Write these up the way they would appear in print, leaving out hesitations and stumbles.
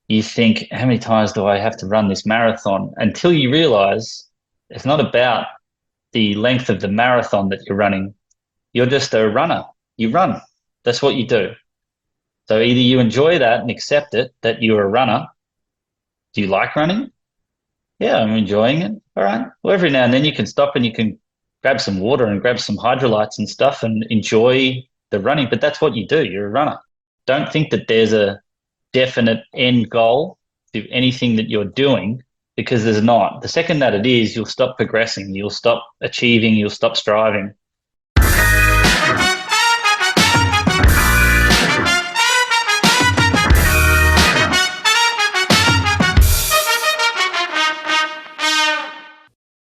you think, how many times do I have to run this marathon? Until you realize it's not about the length of the marathon that you're running. You're just a runner. You run. That's what you do. So either you enjoy that and accept it, that you're a runner. Do you like running? Yeah, I'm enjoying it. All right. Well, every now and then you can stop and you can grab some water and grab some hydrolytes and stuff and enjoy the running. But that's what you do. You're a runner. Don't think that there's a definite end goal to anything that you're doing because there's not. The second that it is, you'll stop progressing, you'll stop achieving, you'll stop striving.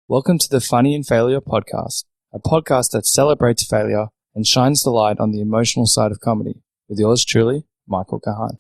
Welcome to the Funny in Failure podcast, a podcast that celebrates failure and shines the light on the emotional side of comedy, with yours truly, Michael Kahan.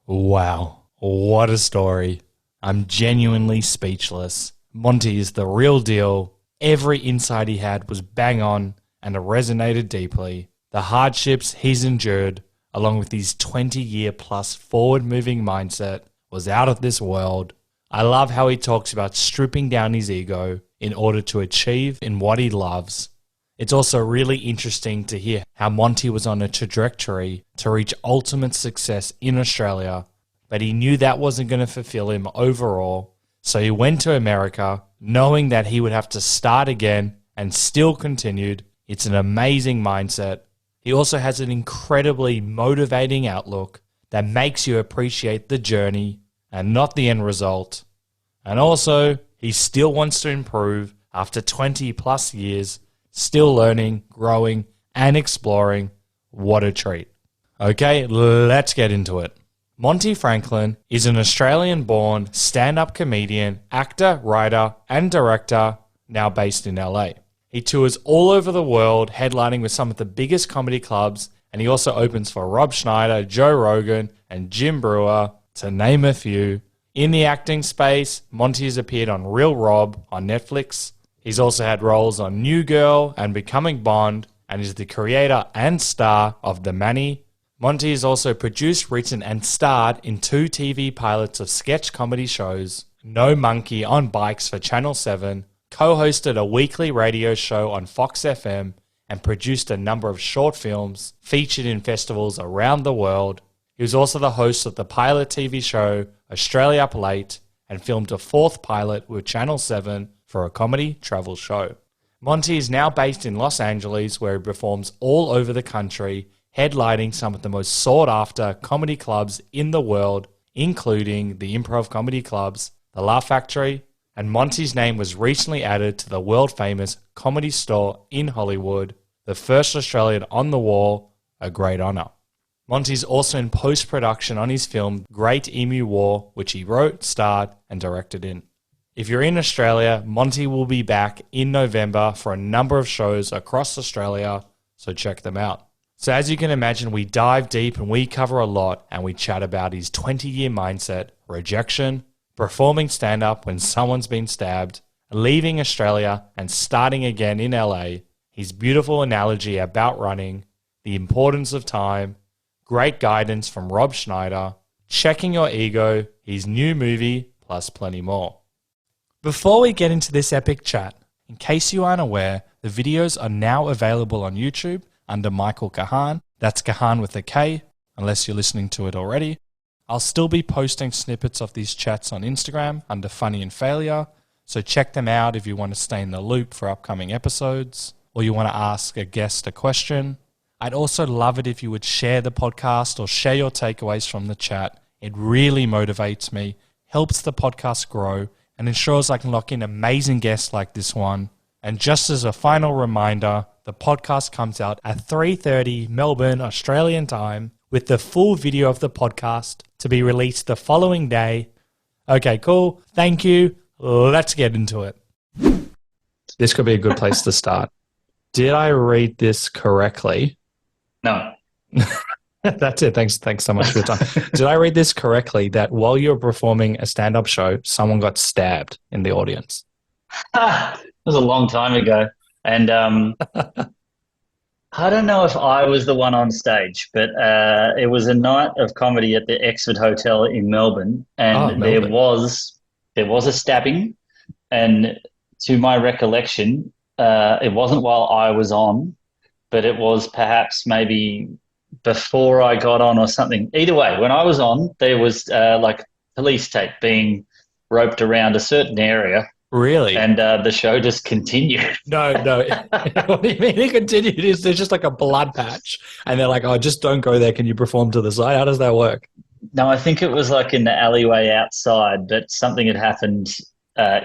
Wow, what a story. I'm genuinely speechless. Monty is the real deal. Every insight he had was bang on and it resonated deeply. The hardships he's endured, along with his 20-year plus forward-moving mindset, was out of this world. I love how he talks about stripping down his ego in order to achieve in what he loves. It's also really interesting to hear how Monty was on a trajectory to reach ultimate success in Australia, but he knew that wasn't going to fulfill him overall, so he went to America knowing that he would have to start again and still continued. It's an amazing mindset. He also has an incredibly motivating outlook that makes you appreciate the journey and not the end result. And also, he still wants to improve after 20 plus years, still learning, growing, and exploring. What a treat. Okay, let's get into it. Monty Franklin is an Australian-born stand-up comedian, actor, writer, and director, now based in LA. He tours all over the world, headlining with some of the biggest comedy clubs, and he also opens for Rob Schneider, Joe Rogan, and Jim Breuer, to name a few. In the acting space, Monty has appeared on Real Rob on Netflix. He's also had roles on New Girl and Becoming Bond, and is the creator and star of The Manny. Monty has also produced, written, and starred in 2 TV pilots of sketch comedy shows: No Monkey on Bikes for Channel 7, co-hosted a weekly radio show on Fox FM, and produced a number of short films featured in festivals around the world. He was also the host of the pilot TV show Australia Up Late and filmed a 4th pilot with Channel 7 for a comedy travel show. Monty is now based in Los Angeles, where he performs all over the country, headlining some of the most sought-after comedy clubs in the world, including the improv comedy clubs, the Laugh Factory, and Monty's name was recently added to the world-famous Comedy Store in Hollywood, the first Australian on the wall, a great honour. Monty's also in post-production on his film Great Emu War, which he wrote, starred, and directed in. If you're in Australia, Monty will be back in November for a number of shows across Australia, so check them out. So as you can imagine, we dive deep and we cover a lot, and we chat about his 20-year mindset, rejection, performing stand-up when someone's been stabbed, leaving Australia and starting again in LA, his beautiful analogy about running, the importance of time, great guidance from Rob Schneider, checking your ego, his new movie, plus plenty more. Before we get into this epic chat, in case you aren't aware, the videos are now available on YouTube under Michael Kahan. That's Kahan with a K, unless you're listening to it already. I'll still be posting snippets of these chats on Instagram under Funny in Failure, so check them out if you want to stay in the loop for upcoming episodes, or you want to ask a guest a question. I'd also love it if you would share the podcast or share your takeaways from the chat. It really motivates me, helps the podcast grow, and ensures I can lock in amazing guests like this one. And just as a final reminder, the podcast comes out at 3:30 Melbourne Australian time, with the full video of the podcast to be released the following day. Okay, cool. Thank you. Let's get into it. This could be a good place to start. Did I read this correctly? No. That's it. Thanks so much for your time. Did I read this correctly that while you were performing a stand-up show, someone got stabbed in the audience? It was a long time ago. And I don't know if I was the one on stage, but it was a night of comedy at the Exford Hotel in Melbourne, Oh, and there Melbourne. was a stabbing, and to my recollection, it wasn't while I was on, but it was perhaps maybe before I got on or something. Either way, when I was on, there was like police tape being roped around a certain area, Really? and the show just continued. No, no. What do you mean it continued? Is there just like a blood patch? And they're like, oh, just don't go there. Can you perform to the side? How does that work? No, I think it was like in the alleyway outside, but something had happened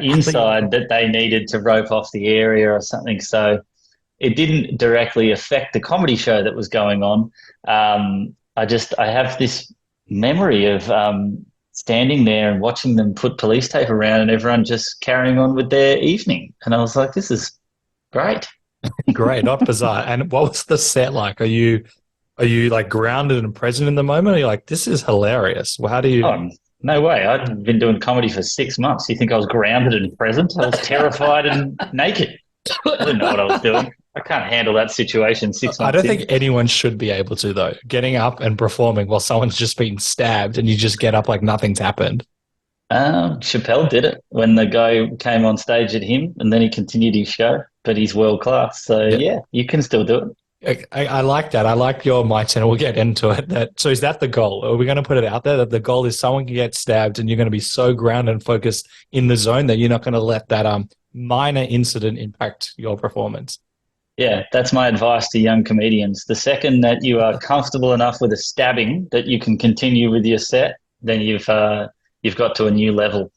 inside that they needed to rope off the area or something. So it didn't directly affect the comedy show that was going on. I have this memory of standing there and watching them put police tape around and everyone just carrying on with their evening. And I was like, this is great. Great, not bizarre. And what was the set like? Are you like grounded and present in the moment? Are you like, this is hilarious? Well, how do you? Oh, no way. I'd been doing comedy for 6 months. You think I was grounded and present? I was terrified and naked. I didn't know what I was doing. I can't handle that situation 6 months I don't in. think anyone should be able to, though. Getting up and performing while someone's just been stabbed and you just get up like nothing's happened. Chappelle did it when the guy came on stage at him, and then he continued his show. But he's world class, so Yeah. yeah, you can still do it. I like that. I like your mindset, and we'll get into it. So is that the goal? Are we going to put it out there that the goal is someone can get stabbed and you're going to be so grounded and focused in the zone that you're not going to let that minor incident impact your performance? Yeah, that's my advice to young comedians. The second that you are comfortable enough with a stabbing that you can continue with your set, then you've got to a new level.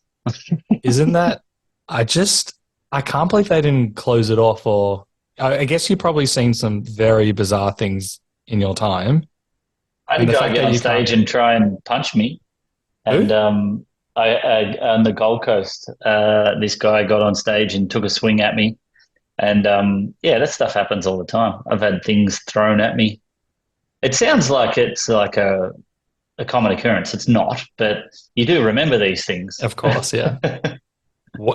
Isn't that? I can't believe they didn't close it off. Or I guess you've probably seen some very bizarre things in your time. I had And a the guy fact get that on you stage can't- and try and punch me, Who? and I on the Gold Coast, this guy got on stage and took a swing at me, and yeah, that stuff happens all the time. I've had things thrown at me. It sounds like it's like a common occurrence. It's not, but you do remember these things. Of course, yeah.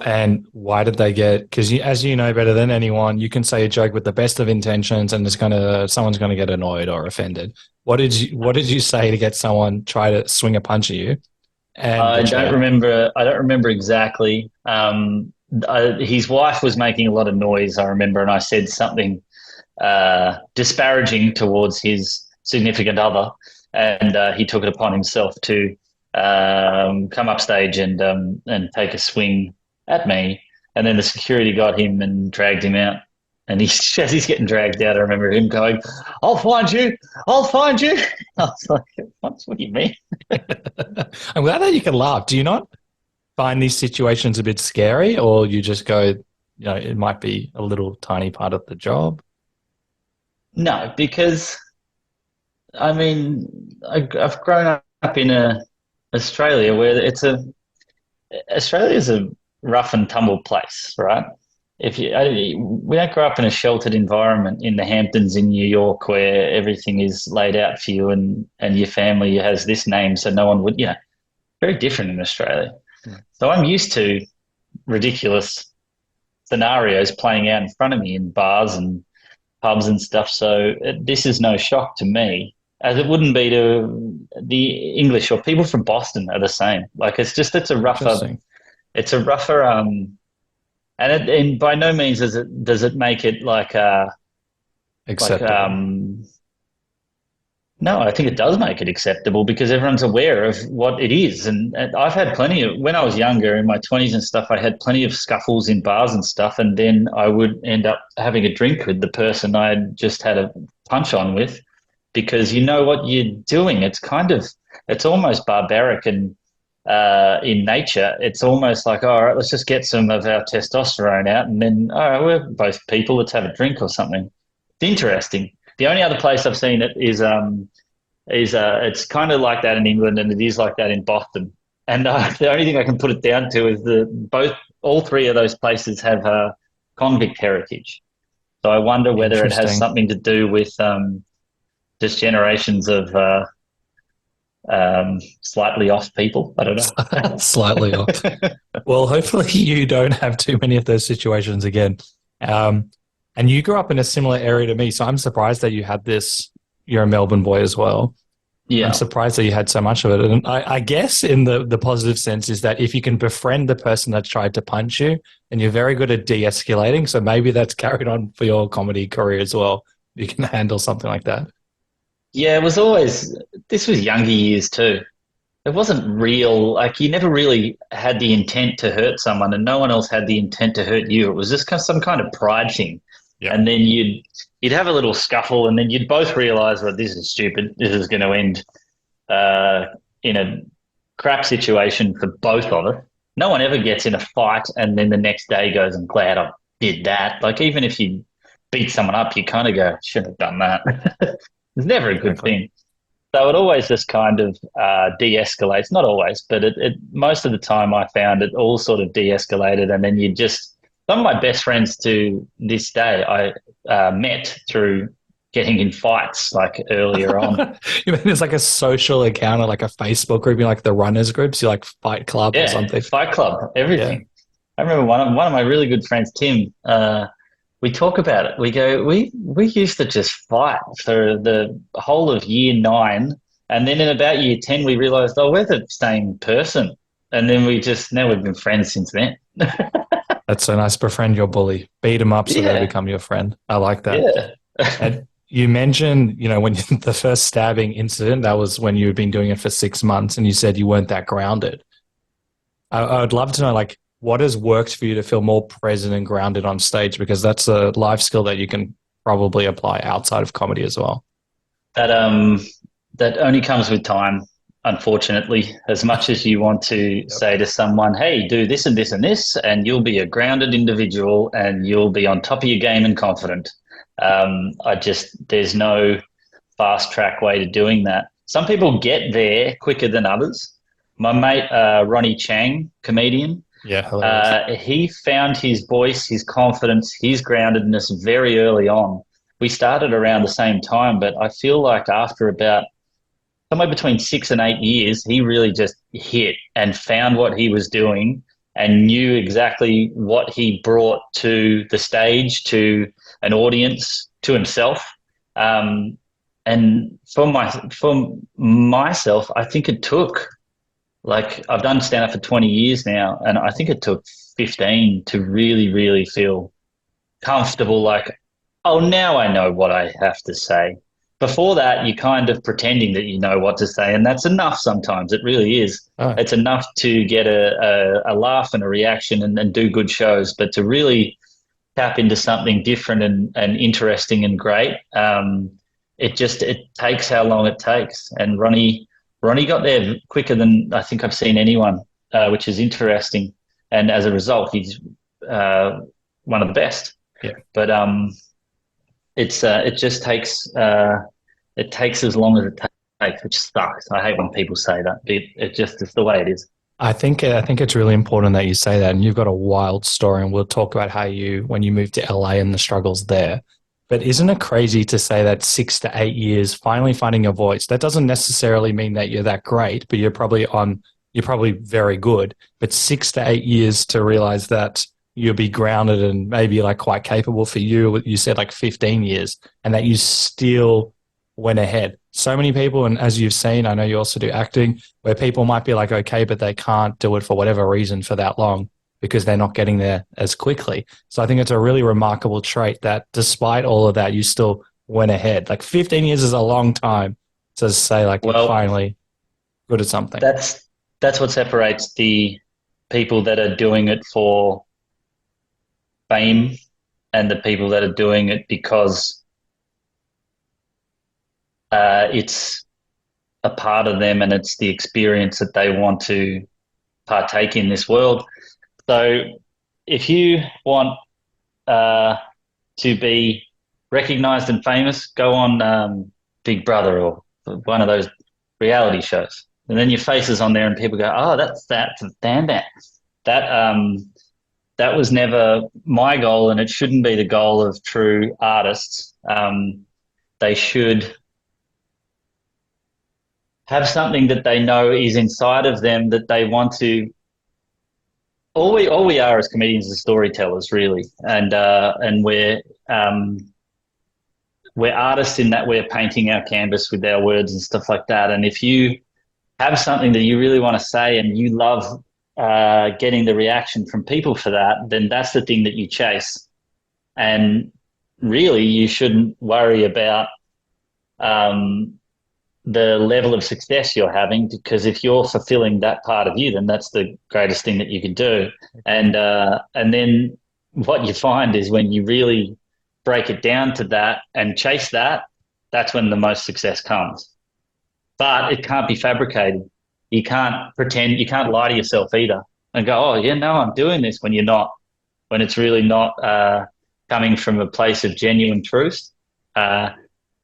And why did they get? Because as you know better than anyone, you can say a joke with the best of intentions, and someone's gonna get annoyed or offended. What did you say to get someone try to swing a punch at you? And I don't remember. I don't remember exactly. His wife was making a lot of noise, I remember, and I said something disparaging towards his significant other, and he took it upon himself to come upstage and take a swing at me, and then the security got him and dragged him out. And as he's getting dragged out, I remember him going, "I'll find you! I'll find you!" I was like, "What do you mean?" I'm glad that you can laugh. Do you not find these situations a bit scary, or you just go, it might be a little tiny part of the job? No, because I mean, I've grown up in Australia where Australia is a rough and tumble place, right? We don't grow up in a sheltered environment in the Hamptons in New York where everything is laid out for you and your family has this name, so no one would, very different in Australia. Yeah. So I'm used to ridiculous scenarios playing out in front of me in bars and pubs and stuff. So this is no shock to me, as it wouldn't be to the English or people from Boston are the same. Like it's a rougher, Interesting. and by no means does it make it Acceptable. no, I think it does make it acceptable because everyone's aware of what it is. And I've had when I was younger in my 20s and stuff, I had plenty of scuffles in bars and stuff. And then I would end up having a drink with the person I had just had a punch on with because you know what you're doing. It's almost barbaric and in nature. It's almost like, all right, let's just get some of our testosterone out. And then, all right, we're both people. Let's have a drink or something. It's interesting. The only other place I've seen it is it's kind of like that in England, and it is like that in Boston. And the only thing I can put it down to is all three of those places have convict heritage. So I wonder whether it has Interesting. something to do with just generations of slightly off people. I don't know. Slightly off. Well, hopefully you don't have too many of those situations again. And you grew up in a similar area to me, so I'm surprised that you had this. You're a Melbourne boy as well. Yeah. I'm surprised that you had so much of it. And I guess in the positive sense is that if you can befriend the person that tried to punch you, and you're very good at de-escalating, so maybe that's carried on for your comedy career as well. You can handle something like that. Yeah, this was younger years too. It wasn't real, like you never really had the intent to hurt someone and no one else had the intent to hurt you. It was just some kind of pride thing. Yeah. And then you'd have a little scuffle and then you'd both realize, well, this is stupid. This is going to end in a crap situation for both of us. No one ever gets in a fight and then the next day goes, I'm glad I did that. Like even if you beat someone up, you kind of go, shouldn't have done that. It's never a good thing. So it always just kind of de-escalates. Not always, but it most of the time I found it all sort of de-escalated, and then some of my best friends to this day I met through getting in fights like earlier on. You mean there's like a social account or like a Facebook group, you like the runners groups, you like Fight Club or something? Fight Club, everything. Yeah. I remember one of my really good friends, Tim. We talk about it. We go, we used to just fight for the whole of year 9. And then in about year 10, we realized, oh, we're the same person. And then now we've been friends since then. That's so nice. Befriend your bully. Beat him up so they become your friend. I like that. Yeah. And you mentioned, when the first stabbing incident, that was when you had been doing it for 6 months and you said you weren't that grounded. I would love to know, like, what has worked for you to feel more present and grounded on stage? Because that's a life skill that you can probably apply outside of comedy as well. That only comes with time, unfortunately. As much as you want to say to someone, hey, do this and this and this, and you'll be a grounded individual and you'll be on top of your game and confident. There's no fast track way to doing that. Some people get there quicker than others. My mate, Ronnie Chang, comedian, he found his voice, his confidence, his groundedness very early on. We started around the same time, but I feel like after about somewhere between 6 and 8 years, he really just hit and found what he was doing and knew exactly what he brought to the stage, to an audience, to himself. And for myself, I think it took, like, I've done stand-up for 20 years now, and I think it took 15 to really, really feel comfortable, like, oh, now I know what I have to say. Before that, you're kind of pretending that you know what to say, and that's enough sometimes. It really is. Oh. It's enough to get a laugh and a reaction and do good shows, but to really tap into something different and interesting and great, it takes how long it takes. And Ronnie got there quicker than I think I've seen anyone, which is interesting. And as a result, he's one of the best. Yeah. But it just takes as long as it takes, which sucks. I hate when people say that, but it's the way it is. I think it's really important that you say that, and you've got a wild story, and we'll talk about when you moved to LA and the struggles there. But isn't it crazy to say that 6 to 8 years, finally finding your voice? That doesn't necessarily mean that you're that great, but you're probably very good. But 6 to 8 years to realize that you'll be grounded and maybe like quite capable. For you, you said like 15 years, and that you still went ahead. So many people, and as you've seen, I know you also do acting, where people might be like, okay, but they can't do it for whatever reason for that long, because they're not getting there as quickly. So I think it's a really remarkable trait that despite all of that, you still went ahead. Like 15 years is a long time to say, like, you're finally good at something. That's what separates the people that are doing it for fame and the people that are doing it because it's a part of them and it's the experience that they want to partake in this world. So if you want to be recognized and famous, go on Big Brother or one of those reality shows. And then your face is on there and people go, oh, that's damn that. That was never my goal, and it shouldn't be the goal of true artists. They should have something that they know is inside of them that they want to all we are as comedians is storytellers, really, and we're artists in that we're painting our canvas with our words and stuff like that. And if you have something that you really want to say and you love getting the reaction from people for that, then that's the thing that you chase. And really, you shouldn't worry about the level of success you're having, because if you're fulfilling that part of you, then that's the greatest thing that you can do. And then what you find is when you really break it down to that and chase that, that's when the most success comes. But it can't be fabricated. You can't pretend, you can't lie to yourself either and go, oh, yeah, no, I'm doing this, when you're not, when it's really not coming from a place of genuine truth.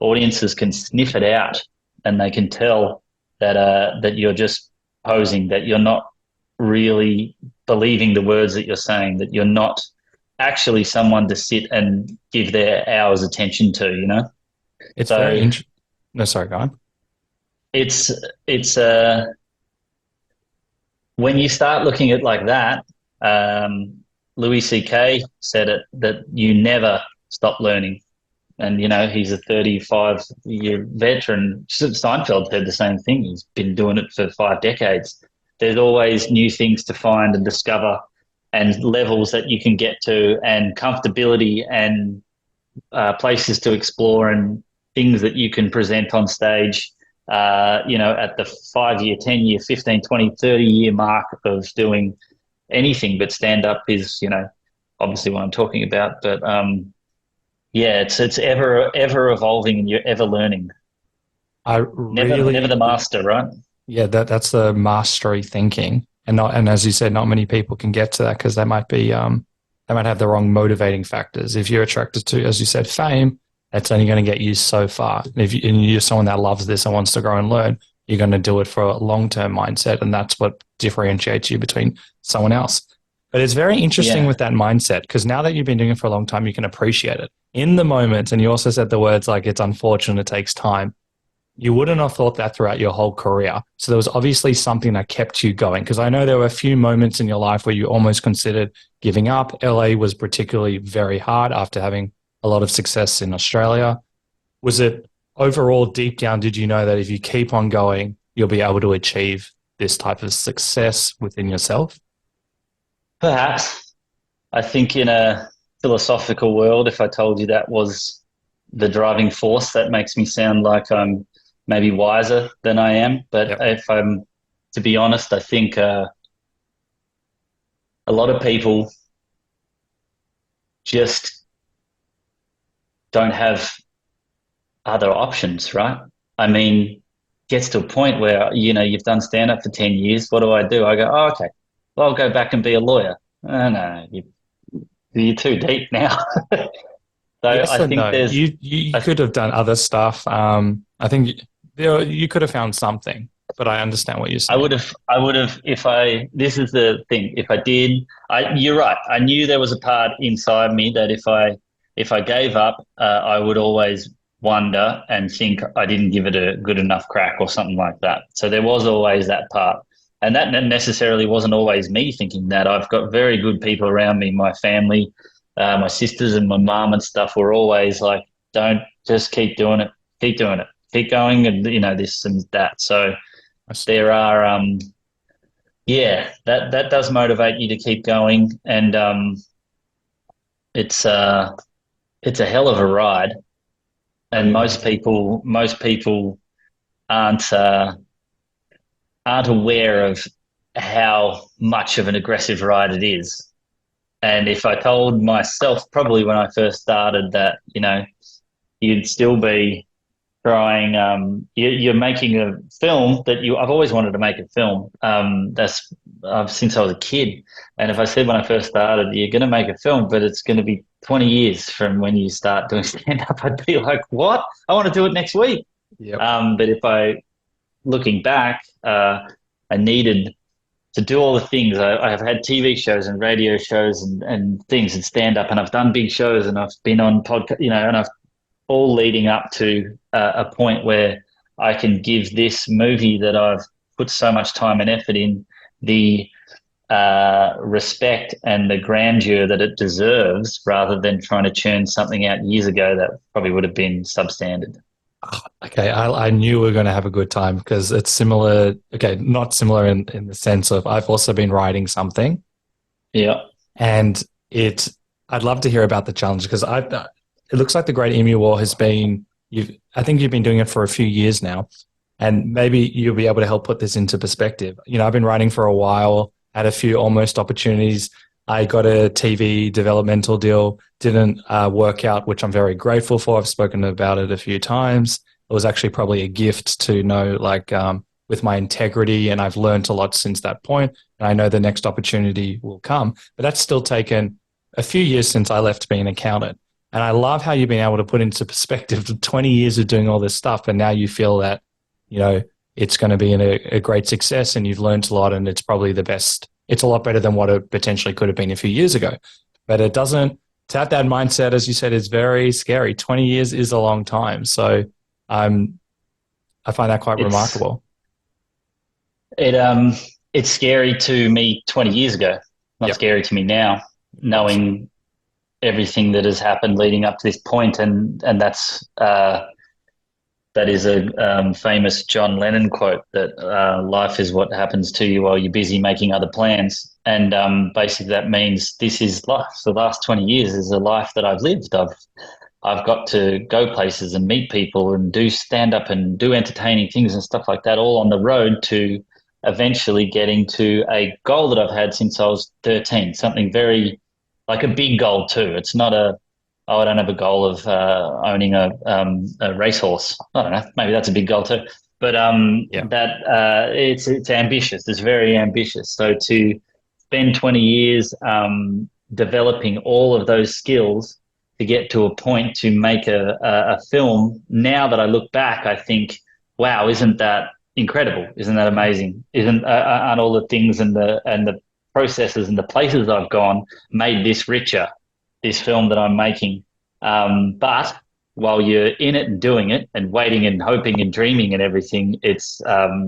Audiences can sniff it out, and they can tell that you're just posing, that you're not really believing the words that you're saying, that you're not actually someone to sit and give their hours attention to, you know? It's very interesting. No, sorry, go on. It's when you start looking at it like that, Louis C.K. said it, that you never stop learning. And, you know, he's a 35-year veteran. Seinfeld said the same thing. He's been doing it for 5 decades. There's always new things to find and discover, and levels that you can get to, and comfortability, and places to explore, and things that you can present on stage, you know, at the 5-year, 10-year, 15, 20, 30-year mark of doing anything. But stand-up is, you know, obviously what I'm talking about. But, yeah, it's ever evolving, and you're ever learning. Never the master, right? Yeah, that's the mastery thinking, and as you said, not many people can get to that because they might have the wrong motivating factors. If you're attracted to, as you said, fame, that's only going to get you so far. And you're someone that loves this and wants to grow and learn, you're going to do it for a long-term mindset, and that's what differentiates you between someone else. But it's very interesting with that mindset, because now that you've been doing it for a long time, you can appreciate it in the moment. And you also said the words like, it's unfortunate, it takes time. You wouldn't have thought that throughout your whole career. So there was obviously something that kept you going, because I know there were a few moments in your life where you almost considered giving up. LA was particularly very hard after having a lot of success in Australia. Was it overall, deep down, did you know that if you keep on going, you'll be able to achieve this type of success within yourself? Perhaps. I think in a philosophical world, if I told you that was the driving force, that makes me sound like I'm maybe wiser than I am. But if I'm to be honest, I think a lot of people just don't have other options, right? I mean, it gets to a point where, you know, you've done stand-up for 10 years. What do? I go, oh, okay, well, I'll go back and be a lawyer. Oh, no, you're too deep now. So yes, I think no. there's... You could have done other stuff. I think you could have found something, but I understand what you're saying. I would have, this is the thing, if I did, you're right. I knew there was a part inside me that if I gave up, I would always wonder and think I didn't give it a good enough crack or something like that. So there was always that part. And that necessarily wasn't always me thinking that. I've got very good people around me. My family, my sisters and my mom and stuff were always like, don't, just keep doing it, keep going, and, you know, this and that. So there are, that does motivate you to keep going. And it's a hell of a ride. And most people aren't aware of how much of an aggressive ride it is. And if I told myself probably when I first started that, you know, you'd still be trying, you're making a film that I've always wanted to make a film. Since I was a kid. And if I said when I first started, you're going to make a film, but it's going to be 20 years from when you start doing stand-up, I'd be like, what? I want to do it next week. Yep. But looking back, I needed to do all the things. I have had TV shows and radio shows and things and stand-up, and I've done big shows, and I've been on podcast, you know, and I've all leading up to a point where I can give this movie that I've put so much time and effort in the respect and the grandeur that it deserves, rather than trying to churn something out years ago that probably would have been substandard. Okay, I knew we were going to have a good time because it's similar. Okay, not similar in the sense of I've also been writing something. Yeah. And I'd love to hear about the challenge because it looks like the Great Emu War has been, I think you've been doing it for a few years now, and maybe you'll be able to help put this into perspective. I've been writing for a while, had a few almost opportunities. I got a TV developmental deal, didn't work out, which I'm very grateful for. I've spoken about it a few times. It was actually probably a gift to know, with my integrity, and I've learned a lot since that point. And I know the next opportunity will come, but that's still taken a few years since I left being an accountant. And I love how you've been able to put into perspective the 20 years of doing all this stuff. And now you feel that, it's going to be a great success and you've learned a lot and it's probably the best. It's a lot better than what it potentially could have been a few years ago. But to have that mindset, as you said, is very scary. 20 years is a long time. So I find that quite remarkable. It's scary to me 20 years ago, not scary to me now, knowing everything that has happened leading up to this point, and that is a famous John Lennon quote that life is what happens to you while you're busy making other plans, and basically that means this is life. So the last 20 years is a life that I've lived. I've got to go places and meet people and do stand-up and do entertaining things and stuff like that, all on the road to eventually getting to a goal that I've had since I was 13, something very, like a big goal too. It's not I don't have a goal of owning a racehorse. I don't know, maybe that's a big goal too. But it's ambitious. It's very ambitious. So to spend 20 years developing all of those skills to get to a point to make a film, now that I look back, I think, wow, isn't that incredible? Isn't that amazing? Aren't all the things and the processes and the places I've gone made this richer, this film that I'm making? But while you're in it and doing it and waiting and hoping and dreaming and everything, it's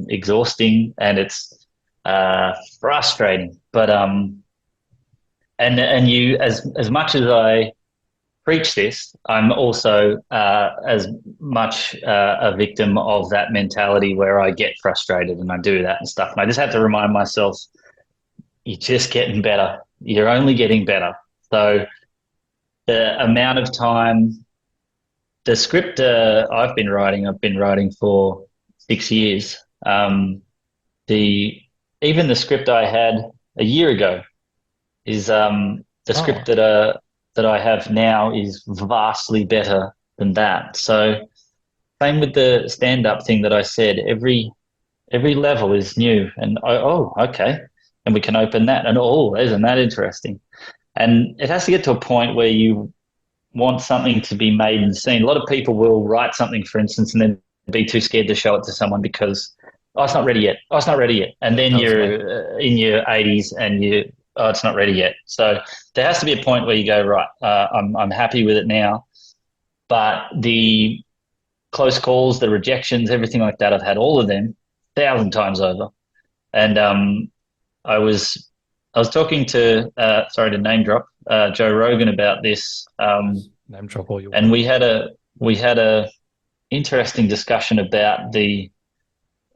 exhausting and it's frustrating. But and you, as much as I preach this, I'm also as much a victim of that mentality where I get frustrated and I do that and stuff. And I just have to remind myself, you're just getting better. You're only getting better. So the amount of time, the script I've been writing for 6 years. Even the script I had a year ago is the script that I have now is vastly better than that. So same with the stand-up thing that I said, every level is new and okay. And we can open that and isn't that interesting? And it has to get to a point where you want something to be made and seen. A lot of people will write something, for instance, and then be too scared to show it to someone because, it's not ready yet. Oh, it's not ready yet. And then you're in your 80s and it's not ready yet. So there has to be a point where you go, right, I'm happy with it now. But the close calls, the rejections, everything like that, I've had all of them 1,000 times over. And I was talking to, sorry to name drop, Joe Rogan about this. Name drop all you want. And we had a interesting discussion about the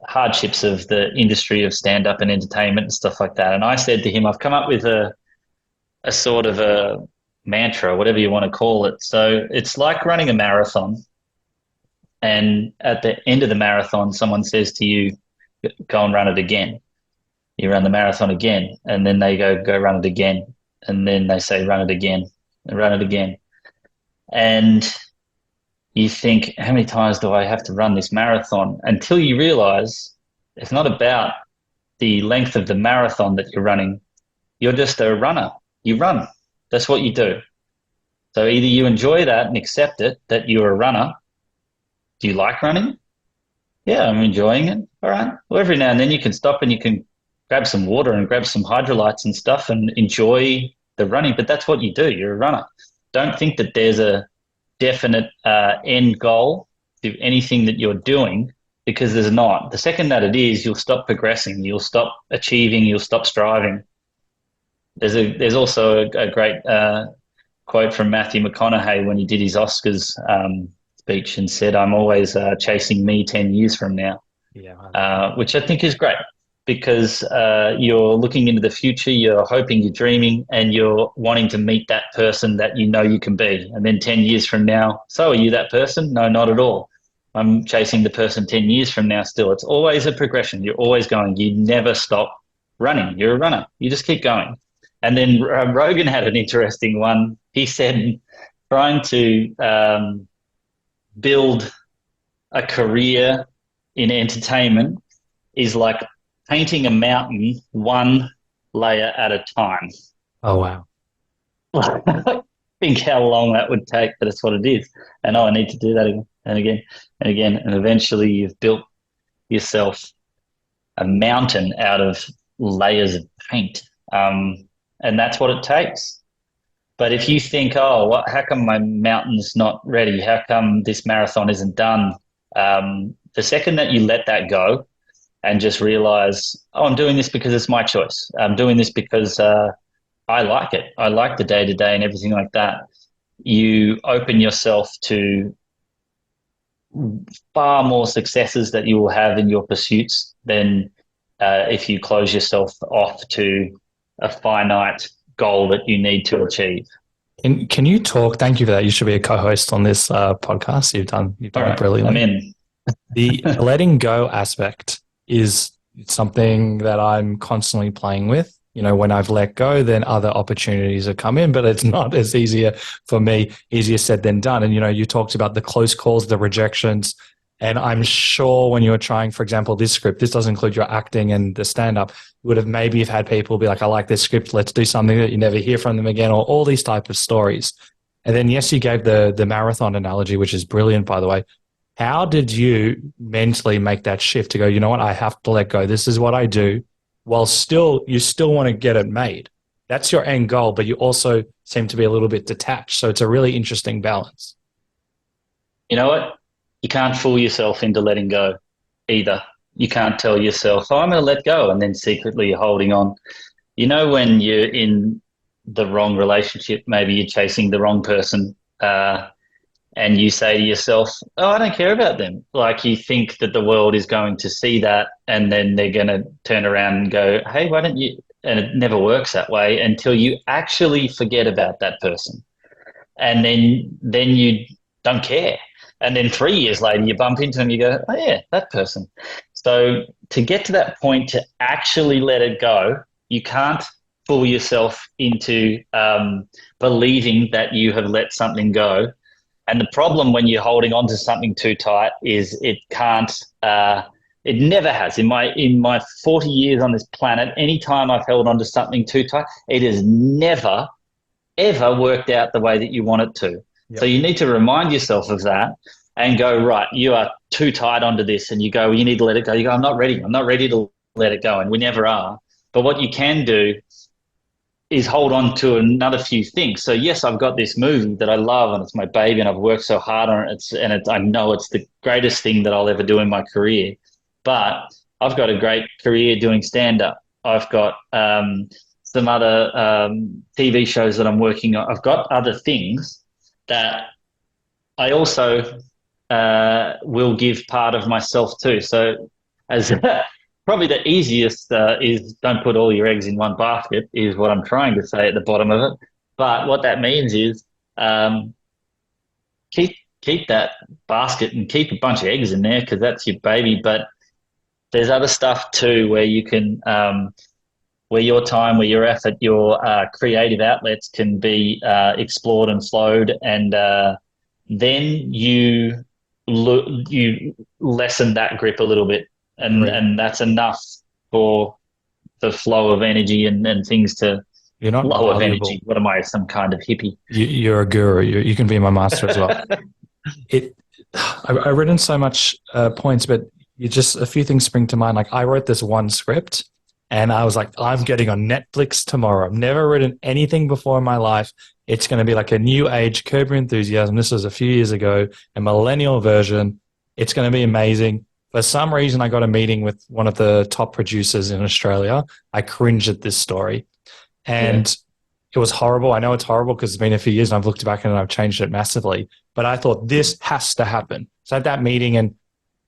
hardships of the industry of stand-up and entertainment and stuff like that. And I said to him, I've come up with a sort of a mantra, whatever you want to call it. So it's like running a marathon. And at the end of the marathon, someone says to you, go and run it again. You run the marathon again, and then they go run it again. And then they say, run it again and run it again. And you think, how many times do I have to run this marathon? Until you realize it's not about the length of the marathon that you're running. You're just a runner. You run. That's what you do. So either you enjoy that and accept it, that you're a runner. Do you like running? Yeah, I'm enjoying it. All right. Well, every now and then you can stop and you can grab some water and grab some hydrolytes and stuff and enjoy the running. But that's what you do. You're a runner. Don't think that there's a definite end goal to anything that you're doing, because there's not. The second that it is, you'll stop progressing. You'll stop achieving. You'll stop striving. There's also a great quote from Matthew McConaughey when he did his Oscars speech and said, "I'm always chasing me 10 years from now," which I think is great because you're looking into the future, you're hoping, you're dreaming, and you're wanting to meet that person that you know you can be. And then 10 years from now, so are you that person? No, not at all. I'm chasing the person 10 years from now still. It's always a progression. You're always going. You never stop running. You're a runner. You just keep going. And then Rogan had an interesting one. He said trying to build a career in entertainment is like painting a mountain one layer at a time. Oh, wow. Think how long that would take, but it's what it is. And I need to do that again and again and again. And eventually you've built yourself a mountain out of layers of paint. And that's what it takes. But if you think, how come my mountain's not ready? How come this marathon isn't done? The second that you let that go and just realize, I'm doing this because it's my choice. I'm doing this because I like it. I like the day-to-day and everything like that. You open yourself to far more successes that you will have in your pursuits than if you close yourself off to a finite goal that you need to achieve. Can you talk? Thank you for that. You should be a co-host on this podcast. You've done it brilliantly. I'm in. The letting go aspect is something that I'm constantly playing with. You know, when I've let go, then other opportunities have come in, but it's not as easier for me, easier said than done. And, you know, you talked about the close calls, the rejections. And I'm sure when you were trying, for example, this script, this doesn't include your acting and the stand-up, you would have maybe have had people be like, I like this script, let's do something, that you never hear from them again, or all these type of stories. And then, yes, you gave the marathon analogy, which is brilliant, by the way. How did you mentally make that shift to go, you know what, I have to let go. This is what I do. While you still want to get it made. That's your end goal, but you also seem to be a little bit detached. So it's a really interesting balance. You know what? You can't fool yourself into letting go either. You can't tell yourself, I'm going to let go, and then secretly you're holding on. You know, when you're in the wrong relationship, maybe you're chasing the wrong person, and you say to yourself, I don't care about them. Like, you think that the world is going to see that, and then they're going to turn around and go, hey, why don't you? And it never works that way until you actually forget about that person. And then you don't care. And then 3 years later, you bump into them, you go, oh yeah, that person. So to get to that point, to actually let it go, you can't fool yourself into believing that you have let something go. And the problem when you're holding on to something too tight is it never has. In my 40 years on this planet, any time I've held on to something too tight, it has never, ever worked out the way that you want it to. Yep. So you need to remind yourself of that and go, right, you are too tight onto this, and you go, you need to let it go. You go, I'm not ready to let it go, and we never are. But what you can do is hold on to another few things. So yes, I've got this movie that I love, and it's my baby, and I've worked so hard on it. I know it's the greatest thing that I'll ever do in my career. But I've got a great career doing stand-up. I've got some other TV shows that I'm working on. I've got other things that I also will give part of myself to. So as probably the easiest is don't put all your eggs in one basket is what I'm trying to say at the bottom of it. But what that means is keep that basket and keep a bunch of eggs in there because that's your baby. But there's other stuff too where you can where your time, where your effort, your creative outlets can be explored and flowed, and then you lessen that grip a little bit. And that's enough for the flow of energy and things to You're not flow of valuable. energy. What am I, some kind of hippie? You're a guru. You can be my master as well. I've written so much points, but just a few things spring to mind. Like, I wrote this one script and I was like, I'm getting on Netflix tomorrow. I've never written anything before in my life. It's going to be like a new age Curb Your Enthusiasm. This was a few years ago, a millennial version. It's going to be amazing. For some reason, I got a meeting with one of the top producers in Australia. I cringed at this story. And it was horrible. I know it's horrible because it's been a few years and I've looked back and I've changed it massively. But I thought this has to happen. So at that meeting, and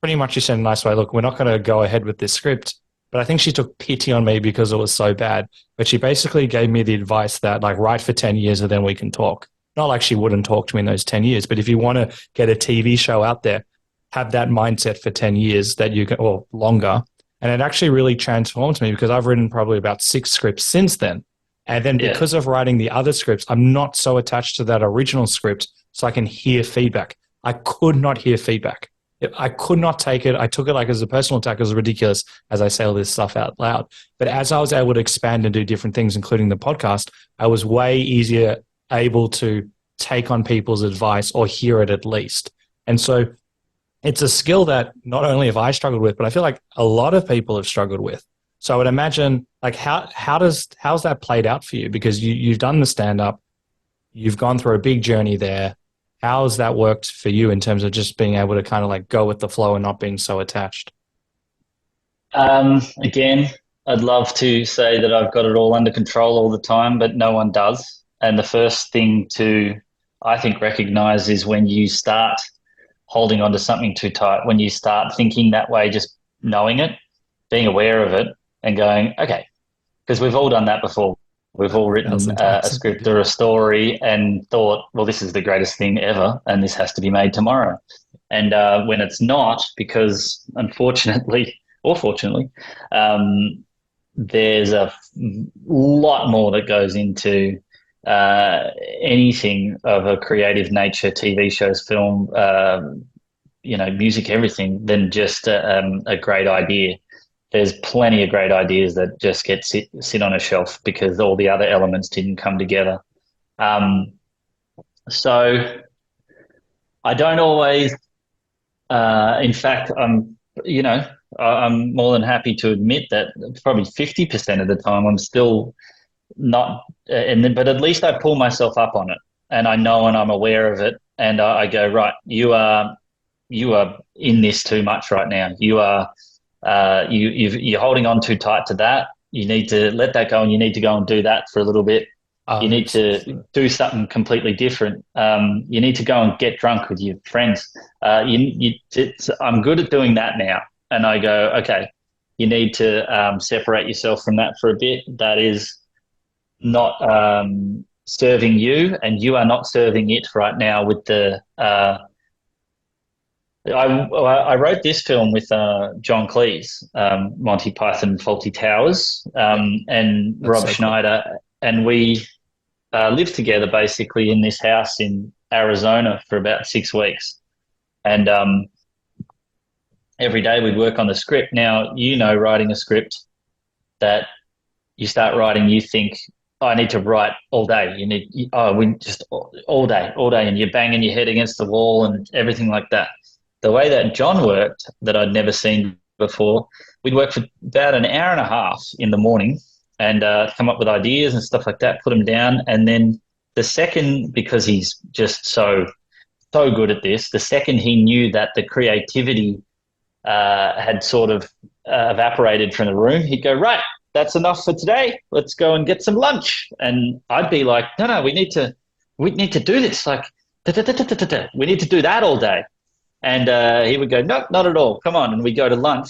pretty much she said in a nice way, look, we're not going to go ahead with this script. But I think she took pity on me because it was so bad. But she basically gave me the advice that, like, write for 10 years and then we can talk. Not like she wouldn't talk to me in those 10 years, but if you want to get a TV show out there, have that mindset for 10 years that you can, or longer. And it actually really transformed me because I've written probably about 6 scripts since then. And then because of writing the other scripts, I'm not so attached to that original script so I can hear feedback. I could not hear feedback. I could not take it. I took it like as a personal attack. It was ridiculous as I say all this stuff out loud. But as I was able to expand and do different things, including the podcast, I was way easier able to take on people's advice or hear it at least. And so it's a skill that not only have I struggled with, but I feel like a lot of people have struggled with. So I would imagine, like, how's that played out for you? Because you've done the stand-up, you've gone through a big journey there. How's that worked for you in terms of just being able to kind of like go with the flow and not being so attached? Again, I'd love to say that I've got it all under control all the time, but no one does. And the first thing to, I think, recognize is when you start holding on to something too tight, when you start thinking that way, just knowing it, being aware of it and going, okay, because we've all done that before. We've all written a script or a story and thought, well, this is the greatest thing ever and this has to be made tomorrow. And when it's not, because unfortunately or fortunately, there's a lot more that goes into anything of a creative nature, TV shows, film, music, everything, than just a great idea. There's plenty of great ideas that just get sit on a shelf because all the other elements didn't come together. So I don't always, in fact, I'm more than happy to admit that probably 50% of the time I'm still not, but at least I pull myself up on it and I know and I'm aware of it. And I go, right, you are in this too much right now. You are, you're holding on too tight to that. You need to let that go and you need to go and do that for a little bit. You need to do something completely different. You need to go and get drunk with your friends. I'm good at doing that now. And I go, okay, you need to separate yourself from that for a bit. That is not serving you, and you are not serving it right now with the I wrote this film with John Cleese, Monty Python and Fawlty Towers, and Rob Schneider, cool. And we lived together basically in this house in Arizona for about 6 weeks. And every day we'd work on the script. Now, writing a script that you start writing, you think, I need to write all day. We just all day, and you're banging your head against the wall and everything like that. The way that John worked, that I'd never seen before, we'd work for about an hour and a half in the morning and come up with ideas and stuff like that, put them down. And then the second, because he's just so good at this, the second he knew that the creativity had sort of evaporated from the room, he'd go, right, that's enough for today. Let's go and get some lunch. And I'd be like, no, we need to do this. Like, we need to do that all day. And he would go, no, not at all. Come on. And we'd go to lunch.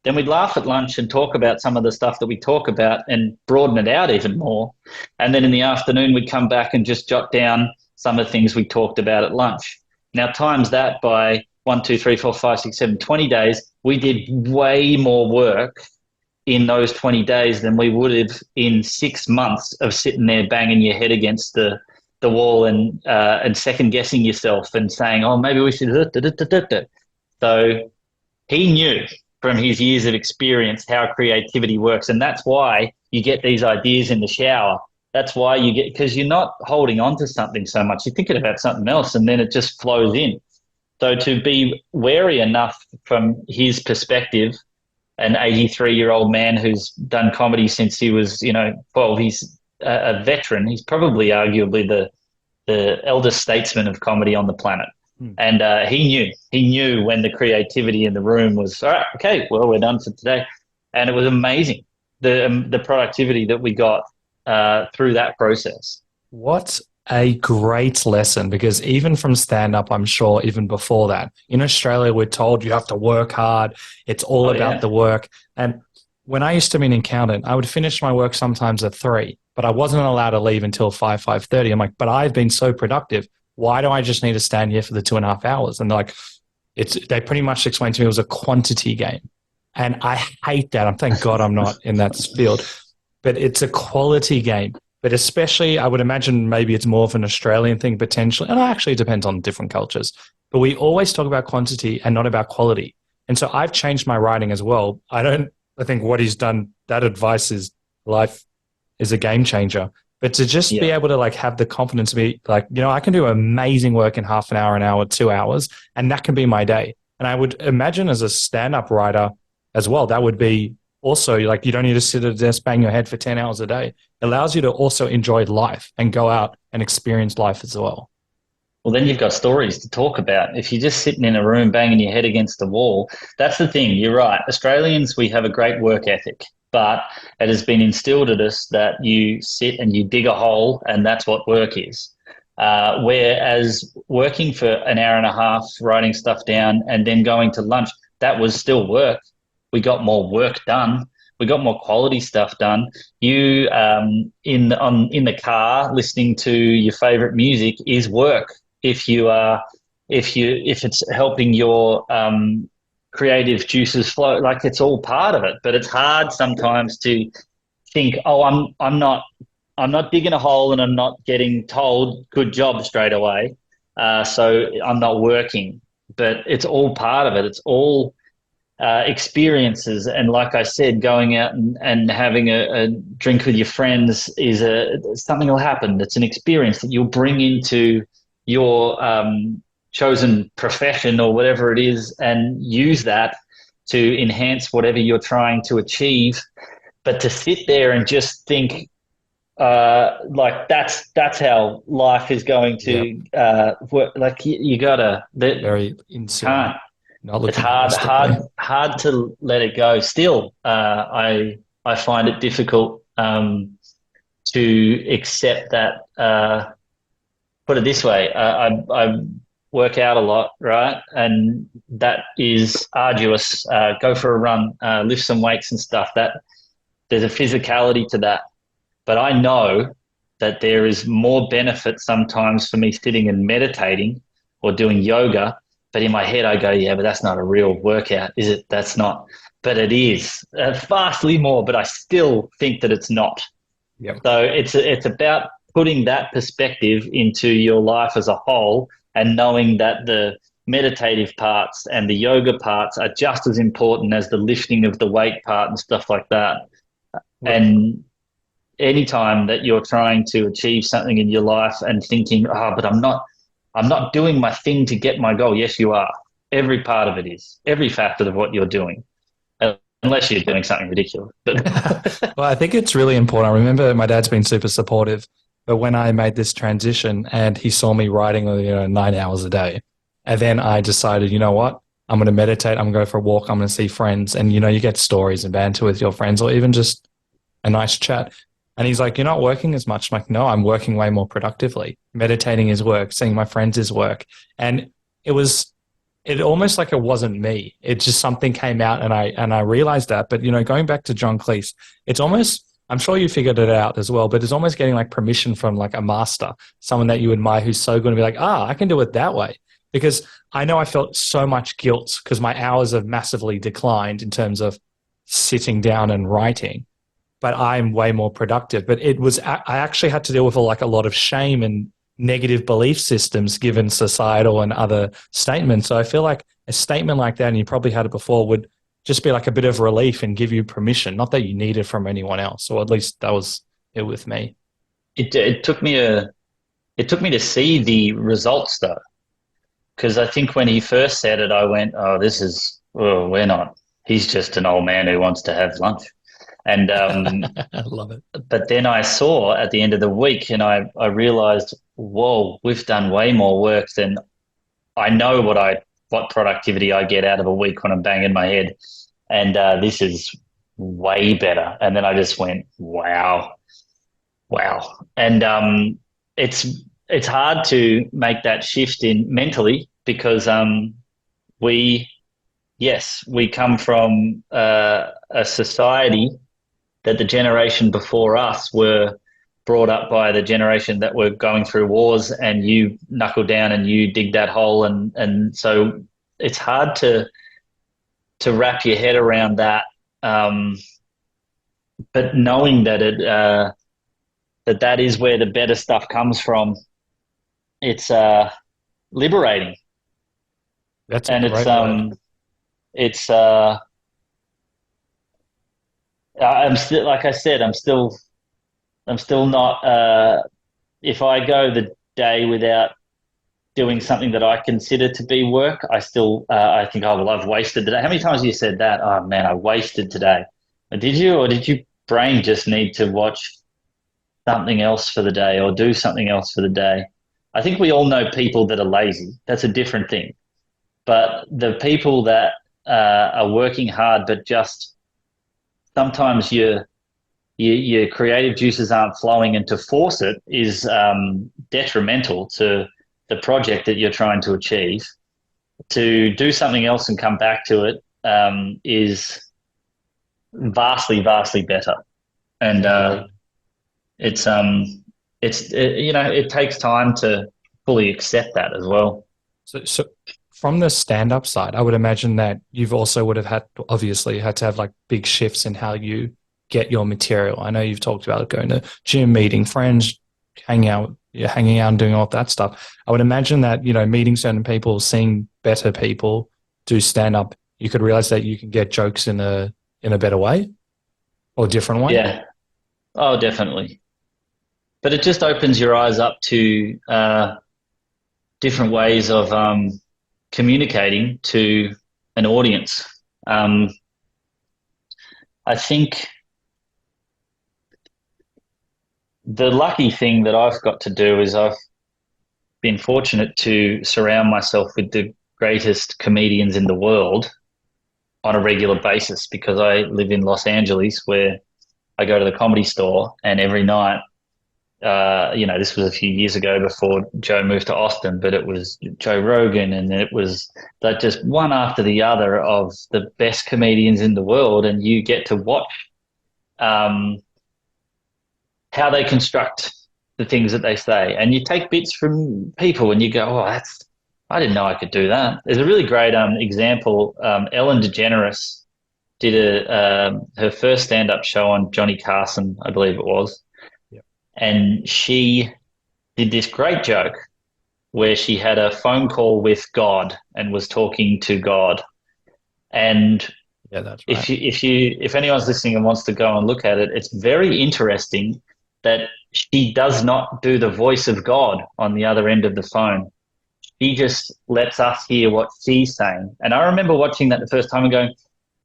Then we'd laugh at lunch and talk about some of the stuff that we talk about and broaden it out even more. And then in the afternoon, we'd come back and just jot down some of the things we talked about at lunch. Now, times that by 1, 2, 3, 4, 5, 6, 7, 20 days, we did way more work in those 20 days than we would have in 6 months of sitting there banging your head against the wall and second guessing yourself and saying, oh, maybe we should. So he knew from his years of experience how creativity works. And that's why you get these ideas in the shower. That's why you get, because you're not holding on to something so much. You're thinking about something else and then it just flows in. So to be wary enough from his perspective, an 83-year-old man who's done comedy since he was, he's a veteran. He's probably arguably the eldest statesman of comedy on the planet. And he knew when the creativity in the room was, all right, okay, well, we're done for today. And it was amazing, the productivity that we got through that process. What a great lesson, because even from stand-up, I'm sure even before that, in Australia, we're told you have to work hard. It's all about the work. And when I used to be an accountant, I would finish my work sometimes at 3, but I wasn't allowed to leave until 5:30. I'm like, but I've been so productive. Why do I just need to stand here for the 2.5 hours? And they're like, they pretty much explained to me it was a quantity game. And I hate that. Thank God I'm not in that field. But it's a quality game. But especially, I would imagine maybe it's more of an Australian thing potentially. And actually, it depends on different cultures. But we always talk about quantity and not about quality. And so I've changed my writing as well. I think what he's done, that advice is life is a game changer. But to just be able to like have the confidence to be like, I can do amazing work in half an hour, 2 hours, and that can be my day. And I would imagine as a stand-up writer as well, that would be also like, you don't need to sit at a desk, bang your head for 10 hours a day. It allows you to also enjoy life and go out and experience life as well. Well, then you've got stories to talk about. If you're just sitting in a room banging your head against the wall, that's the thing. You're right. Australians, we have a great work ethic, but it has been instilled at us that you sit and you dig a hole and that's what work is. Whereas working for an hour and a half, writing stuff down and then going to lunch, that was still work. We got more work done. We got more quality stuff done. You in the car listening to your favorite music is work. If it's helping your creative juices flow, like it's all part of it. But it's hard sometimes to think, oh, I'm not digging a hole and I'm not getting told good job straight away. So I'm not working. But it's all part of it. It's all experiences, and like I said, going out and having a drink with your friends is something will happen. It's an experience that you'll bring into your chosen profession or whatever it is, and use that to enhance whatever you're trying to achieve. But to sit there and just think like that's how life is going to work. Like you gotta very insane. It's hard to let it go. Still, I find it difficult to accept that. Put it this way, I work out a lot, right? And that is arduous. Go for a run, lift some weights and stuff. That there's a physicality to that. But I know that there is more benefit sometimes for me sitting and meditating or doing yoga. But in my head, I go, yeah, but that's not a real workout, is it? That's not. But it is vastly more, but I still think that it's not. Yep. So it's about putting that perspective into your life as a whole and knowing that the meditative parts and the yoga parts are just as important as the lifting of the weight part and stuff like that. Right. And anytime that you're trying to achieve something in your life and thinking, but I'm not doing my thing to get my goal. Yes, you are. Every part of it is. Every facet of what you're doing. Unless you're doing something ridiculous. Well, I think it's really important. I remember my dad's been super supportive, but when I made this transition and he saw me writing 9 hours a day, and then I decided, you know what? I'm going to meditate. I'm going to go for a walk. I'm going to see friends. And, you get stories and banter with your friends or even just a nice chat. And he's like, you're not working as much. I'm like, no, I'm working way more productively. Meditating is work. Seeing my friends is work. And it almost like it wasn't me. It just something came out and I realized that. But, going back to John Cleese, it's almost, I'm sure you figured it out as well, but it's almost getting like permission from like a master, someone that you admire who's so good to be like, I can do it that way. Because I know I felt so much guilt because my hours have massively declined in terms of sitting down and writing. But I'm way more productive. But I actually had to deal with a lot of shame and negative belief systems given societal and other statements. So I feel like a statement like that, and you probably had it before, would just be like a bit of relief and give you permission, not that you need it from anyone else, or at least that was it with me. It took me to see the results though, because I think when he first said it, I went, we're not. He's just an old man who wants to have lunch. And I love it. But then I saw at the end of the week and I realized, whoa, we've done way more work than I know what productivity I get out of a week when I'm banging my head. And this is way better. And then I just went, wow. Wow. And it's hard to make that shift in mentally because we we come from a society that the generation before us were brought up by the generation that were going through wars, and you knuckle down and you dig that hole, and so it's hard to wrap your head around that. Um, but knowing that that is where the better stuff comes from, it's liberating, That's a and great word. it's I'm still, like I said, I'm still not. If I go the day without doing something that I consider to be work, I think, oh well, I've wasted the day. How many times have you said that? Oh man, I wasted today. Did you, or did your brain just need to watch something else for the day or do something else for the day? I think we all know people that are lazy. That's a different thing. But the people that are working hard, but just sometimes your creative juices aren't flowing, and to force it is detrimental to the project that you're trying to achieve. To do something else and come back to it is vastly, vastly better. And Agreed. it's it takes time to fully accept that as well. So from the stand-up side, I would imagine that you've also would have obviously had to have like big shifts in how you get your material. I know you've talked about going to gym, meeting friends, hanging out and doing all that stuff. I would imagine that, meeting certain people, seeing better people do stand-up, you could realize that you can get jokes in a better way or different way. Yeah. Oh, definitely. But it just opens your eyes up to different ways of communicating to an audience. I think the lucky thing that I've got to do is I've been fortunate to surround myself with the greatest comedians in the world on a regular basis, because I live in Los Angeles, where I go to the Comedy Store, and every night, this was a few years ago before Joe moved to Austin, but it was Joe Rogan, and it was like just one after the other of the best comedians in the world, and you get to watch um, how they construct the things that they say, and you take bits from people, and you go, "Oh, I didn't know I could do that." There's a really great example. Ellen DeGeneres did her first stand-up show on Johnny Carson, I believe it was, Yeah. and she did this great joke where she had a phone call with God and was talking to God. And Yeah, that's right. if anyone's listening and wants to go and look at it, it's very interesting that she does not do the voice of God on the other end of the phone. She just lets us hear what she's saying. And I remember watching that the first time and going,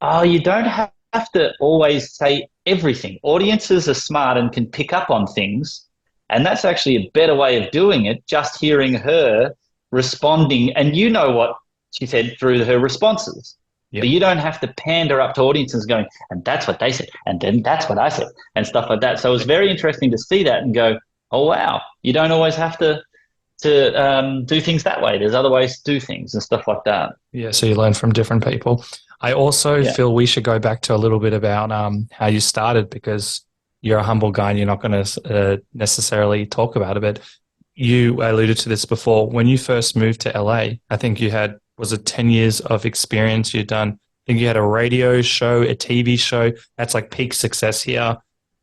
"Oh, you don't have to always say everything. Audiences are smart and can pick up on things. And that's actually a better way of doing it, just hearing her responding. And you know what she said through her responses. Yeah. But you don't have to pander up to audiences going, and that's what they said, and then that's what I said, and stuff like that." So it was very interesting to see that and go, "Oh, wow, you don't always have to do things that way. There's other ways to do things," and stuff like that. Yeah, so you learn from different people. I also Yeah. feel we should go back to a little bit about how you started, because you're a humble guy and you're not going to necessarily talk about it. But you alluded to this before. When you first moved to LA, I think you had, was it 10 years of experience you'd done? I think you had a radio show, a TV show. That's like peak success here.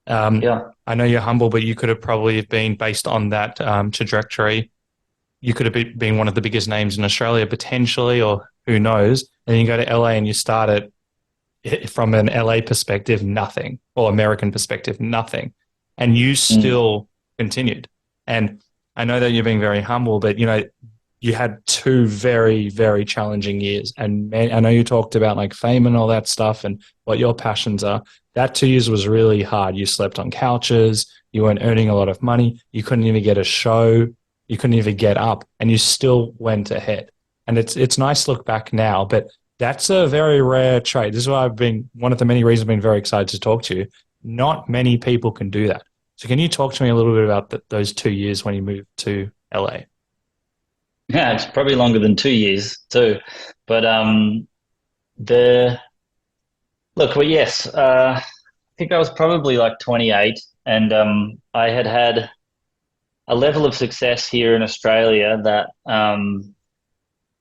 Yeah. I know you're humble, but you could have probably been, based on that trajectory, you could have been one of the biggest names in Australia potentially, or who knows. And then you go to LA and you start it from an LA perspective, nothing, or American perspective, nothing. And you still continued. And I know that you're being very humble, but you had 2 very, very challenging years. And man, I know you talked about like fame and all that stuff and what your passions are. That 2 years was really hard. You slept on couches. You weren't earning a lot of money. You couldn't even get a show. You couldn't even get up, and you still went ahead. And it's nice to look back now, but that's a very rare trait. This is why one of the many reasons I've been very excited to talk to you. Not many people can do that. So can you talk to me a little bit about those 2 years when you moved to LA? Yeah, it's probably longer than 2 years too. But the look, well, yes, I think I was probably like 28, and I had a level of success here in Australia that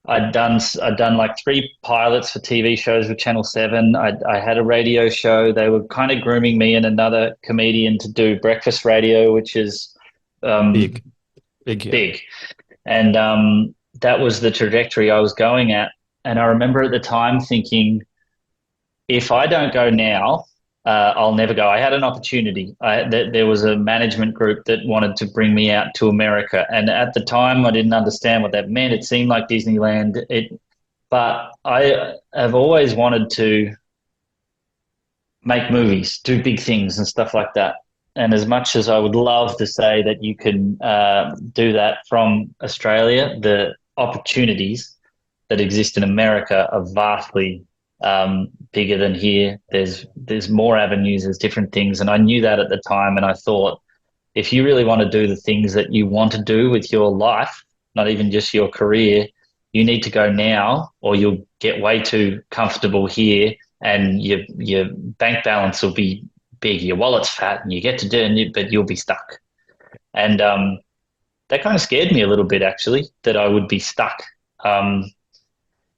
I'd done like three pilots for TV shows with Channel 7. I had a radio show. They were kind of grooming me and another comedian to do breakfast radio, which is Big, big, yeah. big. And that was the trajectory I was going at. And I remember at the time thinking, if I don't go now, I'll never go. I had an opportunity. There was a management group that wanted to bring me out to America, and at the time, I didn't understand what that meant. It seemed like Disneyland. But I have always wanted to make movies, do big things, and stuff like that. And as much as I would love to say that you can do that from Australia, the opportunities that exist in America are vastly bigger than here. There's more avenues, there's different things, and I knew that at the time. And I thought, if you really want to do the things that you want to do with your life, not even just your career, you need to go now, or you'll get way too comfortable here, and your bank balance will be big, your wallet's fat, and you get to do it, but you'll be stuck. And that kind of scared me a little bit, actually, that I would be stuck.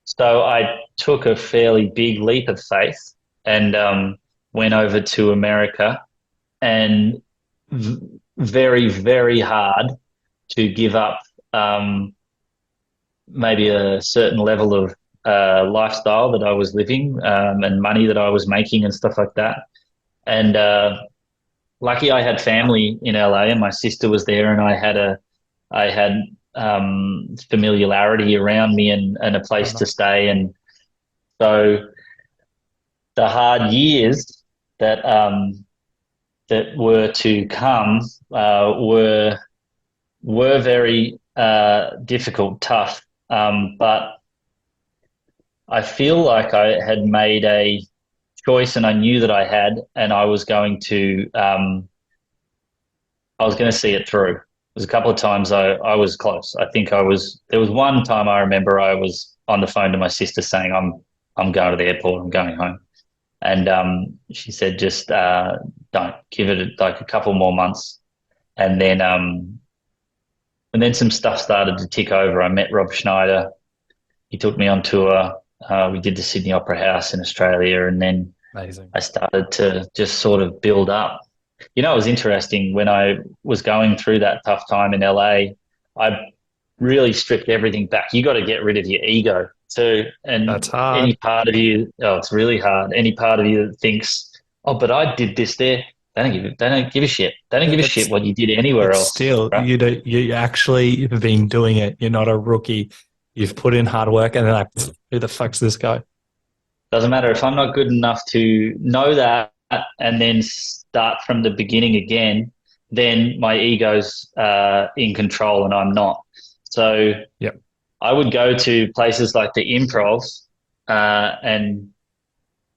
So I took a fairly big leap of faith and went over to America, and very, very hard to give up maybe a certain level of lifestyle that I was living and money that I was making and stuff like that. And lucky I had family in LA, and my sister was there, and I had familiarity around me and a place to stay. And so the hard years that that were to come were very difficult, tough. But I feel like I had made a choice, and I knew that I had, and I was going to see it through. There's a couple of times I was close. There was one time I remember I was on the phone to my sister saying, I'm going to the airport, I'm going home. And she said, just don't, give it like a couple more months. And then some stuff started to tick over. I met Rob Schneider. He took me on tour. We did the Sydney Opera House in Australia, and then Amazing. I started to just sort of build up. You know, it was interesting when I was going through that tough time in LA, I really stripped everything back. You got to get rid of your ego too. And that's hard. Any part of you, it's really hard. Any part of you that thinks, oh, but I did this there. They don't give a shit. They don't give a shit what you did anywhere else. Still, right? You actually have been doing it. You're not a rookie. You've put in hard work, and they're like, who the fuck's this guy? Doesn't matter if I'm not good enough to know that and then start from the beginning again, then my ego's in control and I'm not. So yep. I would go to places like the Improvs and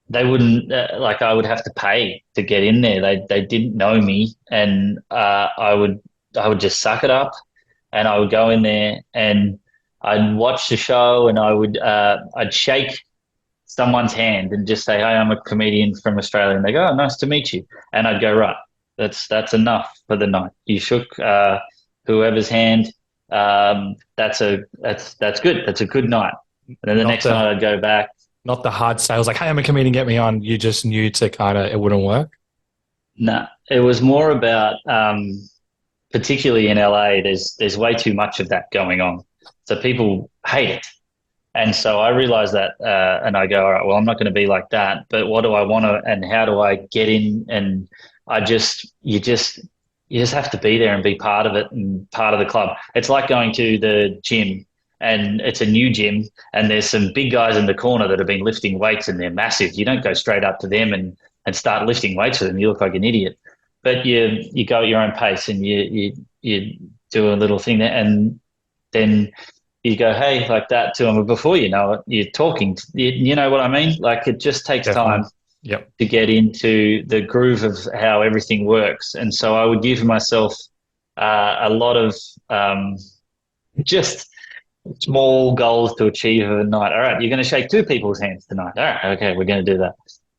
they wouldn't I would have to pay to get in there. They didn't know me, and I would just suck it up, and I would go in there and I'd watch the show, and I'd shake someone's hand and just say, "Hey, I'm a comedian from Australia," and they go, "Oh, nice to meet you," and I'd go, "Right, that's enough for the night. You shook whoever's hand. That's good. That's a good night." And then the next night I'd go back. Not the hard sales, like, "Hey, I'm a comedian, get me on." You just knew to it wouldn't work? No, it was more about, particularly in LA, there's way too much of that going on. So people hate it. And so I realized that, and I go, all right, well, I'm not going to be like that, but what do I want to, and how do I get in? And you just have to be there and be part of it and part of the club. It's like going to the gym, and it's a new gym, and there's some big guys in the corner that have been lifting weights, and they're massive. You don't go straight up to them and start lifting weights with them. You look like an idiot. But you go at your own pace, and you do a little thing there, and then you go, hey, like that to them. Before you know it, you're talking. You know what I mean? Like, it just takes Definitely. time. Yep. to get into the groove of how everything works. And so I would give myself a lot of just small goals to achieve a night. All right, you're going to shake 2 people's hands tonight. All right, okay, we're going to do that.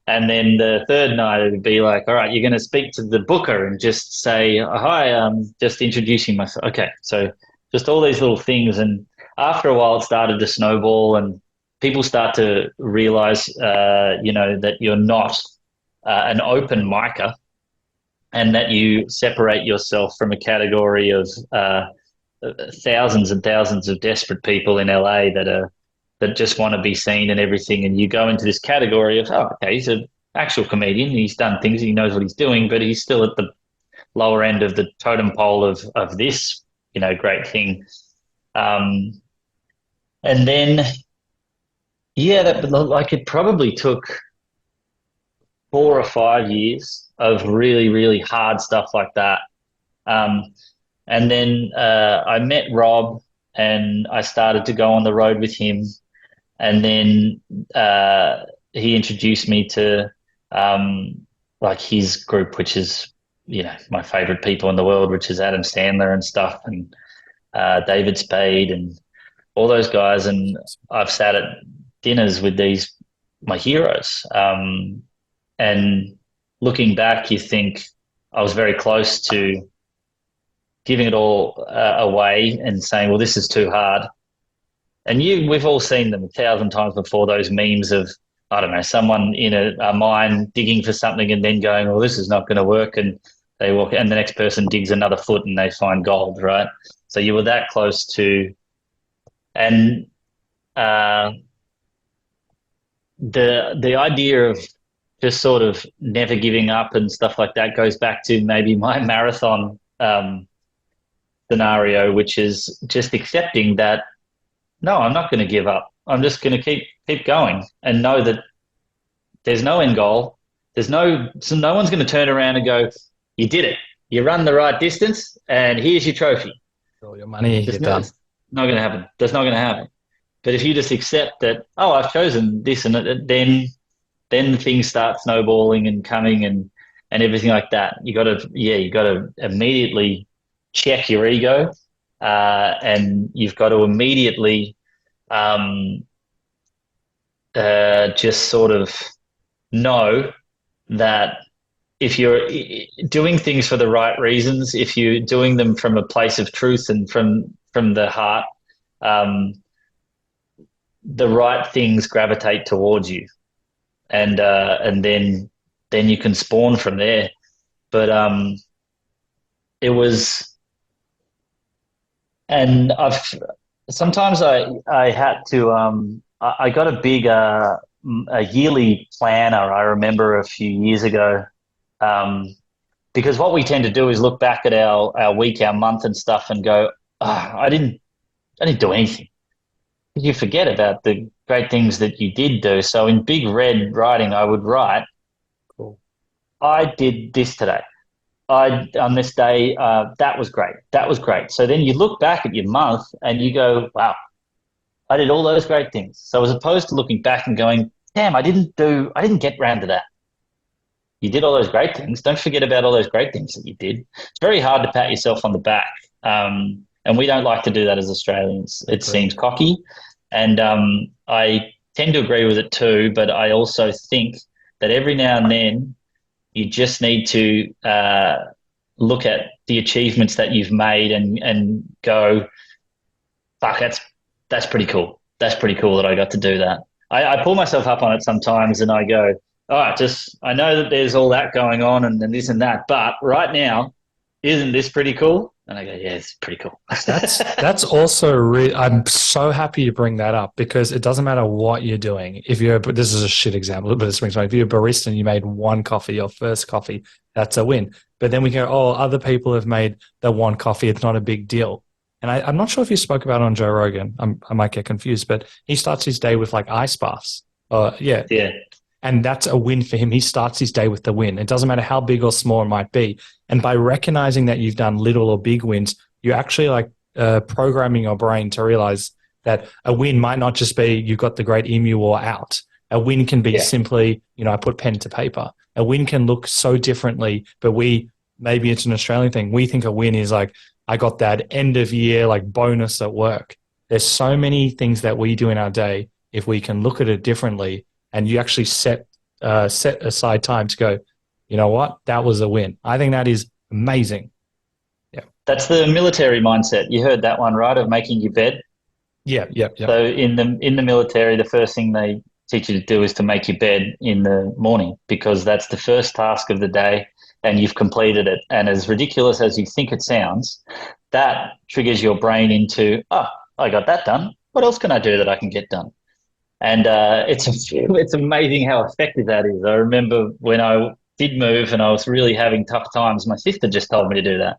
And then the third night it would be like, all right, you're going to speak to the booker and just say, hi, just introducing myself. Okay, so just all these little things. And after a while it started to snowball and people start to realize, that you're not an open micer and that you separate yourself from a category of thousands and thousands of desperate people in LA that just want to be seen and everything. And you go into this category of, oh, okay, he's an actual comedian. He's done things. He knows what he's doing, but he's still at the lower end of the totem pole of this, great thing. And then, it probably took 4 or 5 years of really, really hard stuff like that. And then I met Rob and I started to go on the road with him. And then he introduced me to his group, which is, my favorite people in the world, which is Adam Sandler and stuff, and David Spade and all those guys. And I've sat at dinners with my heroes. And looking back, you think I was very close to giving it all away and saying, well, this is too hard. And we've all seen them 1,000 times before, those memes of, I don't know, someone in a mine digging for something and then going, well, this is not going to work. And they walk, and the next person digs another foot and they find gold, right? So you were that close to, and the idea of just sort of never giving up and stuff like that goes back to maybe my marathon scenario, which is just accepting that, no, I'm not going to give up. I'm just going to keep going and know that there's no end goal. No one's going to turn around and go, you did it. You run the right distance and here's your trophy. All your money, you're done. It's not going to happen. That's not going to happen. But if you just accept that, oh, I've chosen this, and then things start snowballing and coming and everything like that. You got to immediately check your ego, and you've got to immediately just sort of know that if you're doing things for the right reasons, if you're doing them from a place of truth and from the heart, the right things gravitate towards you, and then you can spawn from there. But it was, and sometimes I had to I got a big a yearly planner. I remember a few years ago, because what we tend to do is look back at our week, our month, and stuff, and go, I didn't do anything. You forget about the great things that you did do. So in big red writing, I would write, cool, I did this today. On this day, that was great. That was great. So then you look back at your month and you go, wow, I did all those great things. So as opposed to looking back and going, damn, I didn't get round to that. You did all those great things. Don't forget about all those great things that you did. It's very hard to pat yourself on the back. And we don't like to do that as Australians. It seems cocky. And I tend to agree with it too, but I also think that every now and then you just need to look at the achievements that you've made and go, fuck, that's pretty cool. That's pretty cool that I got to do that. I pull myself up on it sometimes and I go, all right, I know that there's all that going on and this and that, but right now, isn't this pretty cool? And I go, yeah, it's pretty cool. That's also I'm so happy you bring that up, because it doesn't matter what you're doing. This is a shit example, but it springs to mind. If you're a barista and you made one coffee, your first coffee, that's a win. But then we go, other people have made the one coffee. It's not a big deal. And I'm not sure if you spoke about it on Joe Rogan. I might get confused, but he starts his day with like ice baths. Yeah. And that's a win for him. He starts his day with the win. It doesn't matter how big or small it might be. And by recognizing that you've done little or big wins, you're actually programming your brain to realize that a win might not just be you got the great emu or out. A win can be Yeah. simply, I put pen to paper. A win can look so differently, but maybe it's an Australian thing. We think a win is like, I got that end of year like bonus at work. There's so many things that we do in our day. If we can look at it differently, and you actually set aside time to go, you know what, that was a win. I think that is amazing. Yeah. That's the military mindset. You heard that one, right? Of making your bed. Yeah. So in the military, the first thing they teach you to do is to make your bed in the morning, because that's the first task of the day and you've completed it. And as ridiculous as you think it sounds, that triggers your brain into, oh, I got that done. What else can I do that I can get done? And it's amazing how effective that is. I remember when I did move and I was really having tough times, my sister just told me to do that.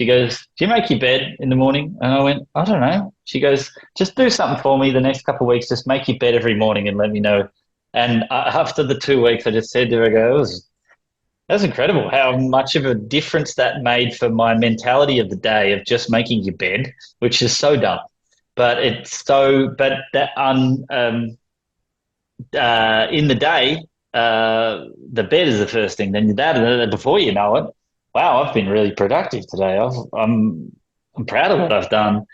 She goes, do you make your bed in the morning? And I went, I don't know. She goes, just do something for me the next couple of weeks. Just make your bed every morning and let me know. And after the 2 weeks, I just said to her, that was incredible how much of a difference that made for my mentality of the day of just making your bed, which is so dumb. But in the day, the bed is the first thing. Then that, before you know it, wow, I've been really productive today. I'm proud of what I've done.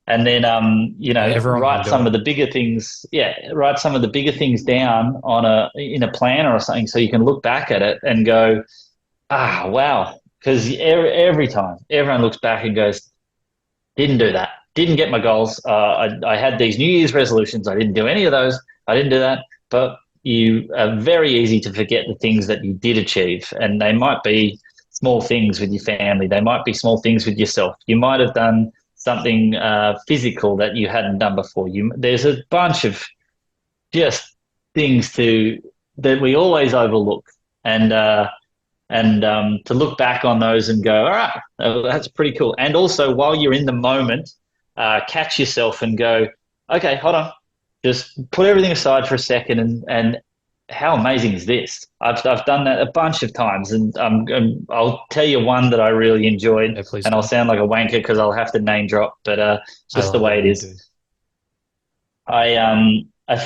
And then write some of the bigger things. Yeah, write some of the bigger things down in a planner or something, so you can look back at it and go, wow. Because every time everyone looks back and goes, didn't do that. Didn't get my goals. I had these New Year's resolutions. I didn't do any of those. I didn't do that. But you are very easy to forget the things that you did achieve. And they might be small things with your family. They might be small things with yourself. You might have done something physical that you hadn't done before. There's a bunch of just things that we always overlook. And to look back on those and go, all right, that's pretty cool. And also, while you're in the moment, catch yourself and go, okay, hold on, just put everything aside for a second and how amazing is this? I've done that a bunch of times, and I'll tell you one that I really enjoyed, and I'll sound like a wanker because I'll have to name drop, but it's just the way it is. I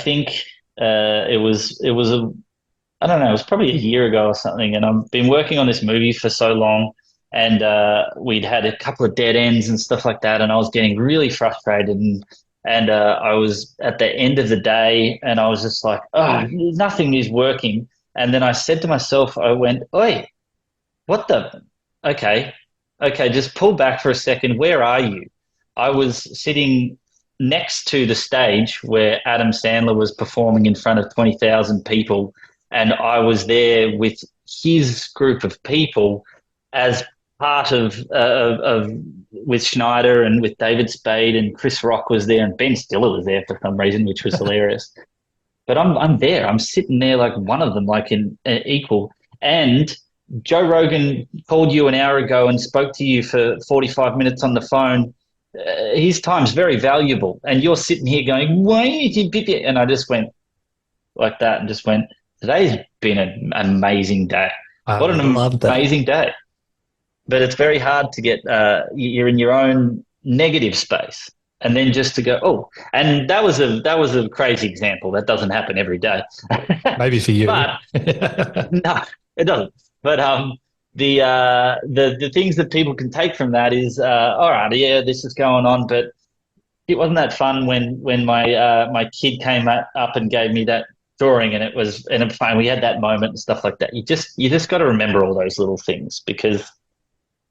think it was I don't know, it was probably a year ago or something, and I've been working on this movie for so long, and we'd had a couple of dead ends and stuff like that, and I was getting really frustrated, and I was at the end of the day, and I was just like, oh, nothing is working. And then I said to myself, I went, oi, what the? Okay, just pull back for a second. Where are you? I was sitting next to the stage where Adam Sandler was performing in front of 20,000 people, and I was there with his group of people as part of with Schneider and with David Spade, and Chris Rock was there, and Ben Stiller was there for some reason, which was hilarious. But I'm there. I'm sitting there like one of them, like in equal. And Joe Rogan called you an hour ago and spoke to you for 45 minutes on the phone. His time's very valuable, and you're sitting here going, "Why did you pick it?" And I just went like that, and just went, "Today's been an amazing day. What an amazing day!" But it's very hard to get. You're in your own negative space, and then just to go, "Oh," and that was a crazy example. That doesn't happen every day. Maybe for you, but no, it doesn't. But the things that people can take from that is, all right, yeah, this is going on, but it wasn't that fun when my kid came up and gave me that drawing, and it was fun. We had that moment and stuff like that. You just got to remember all those little things, because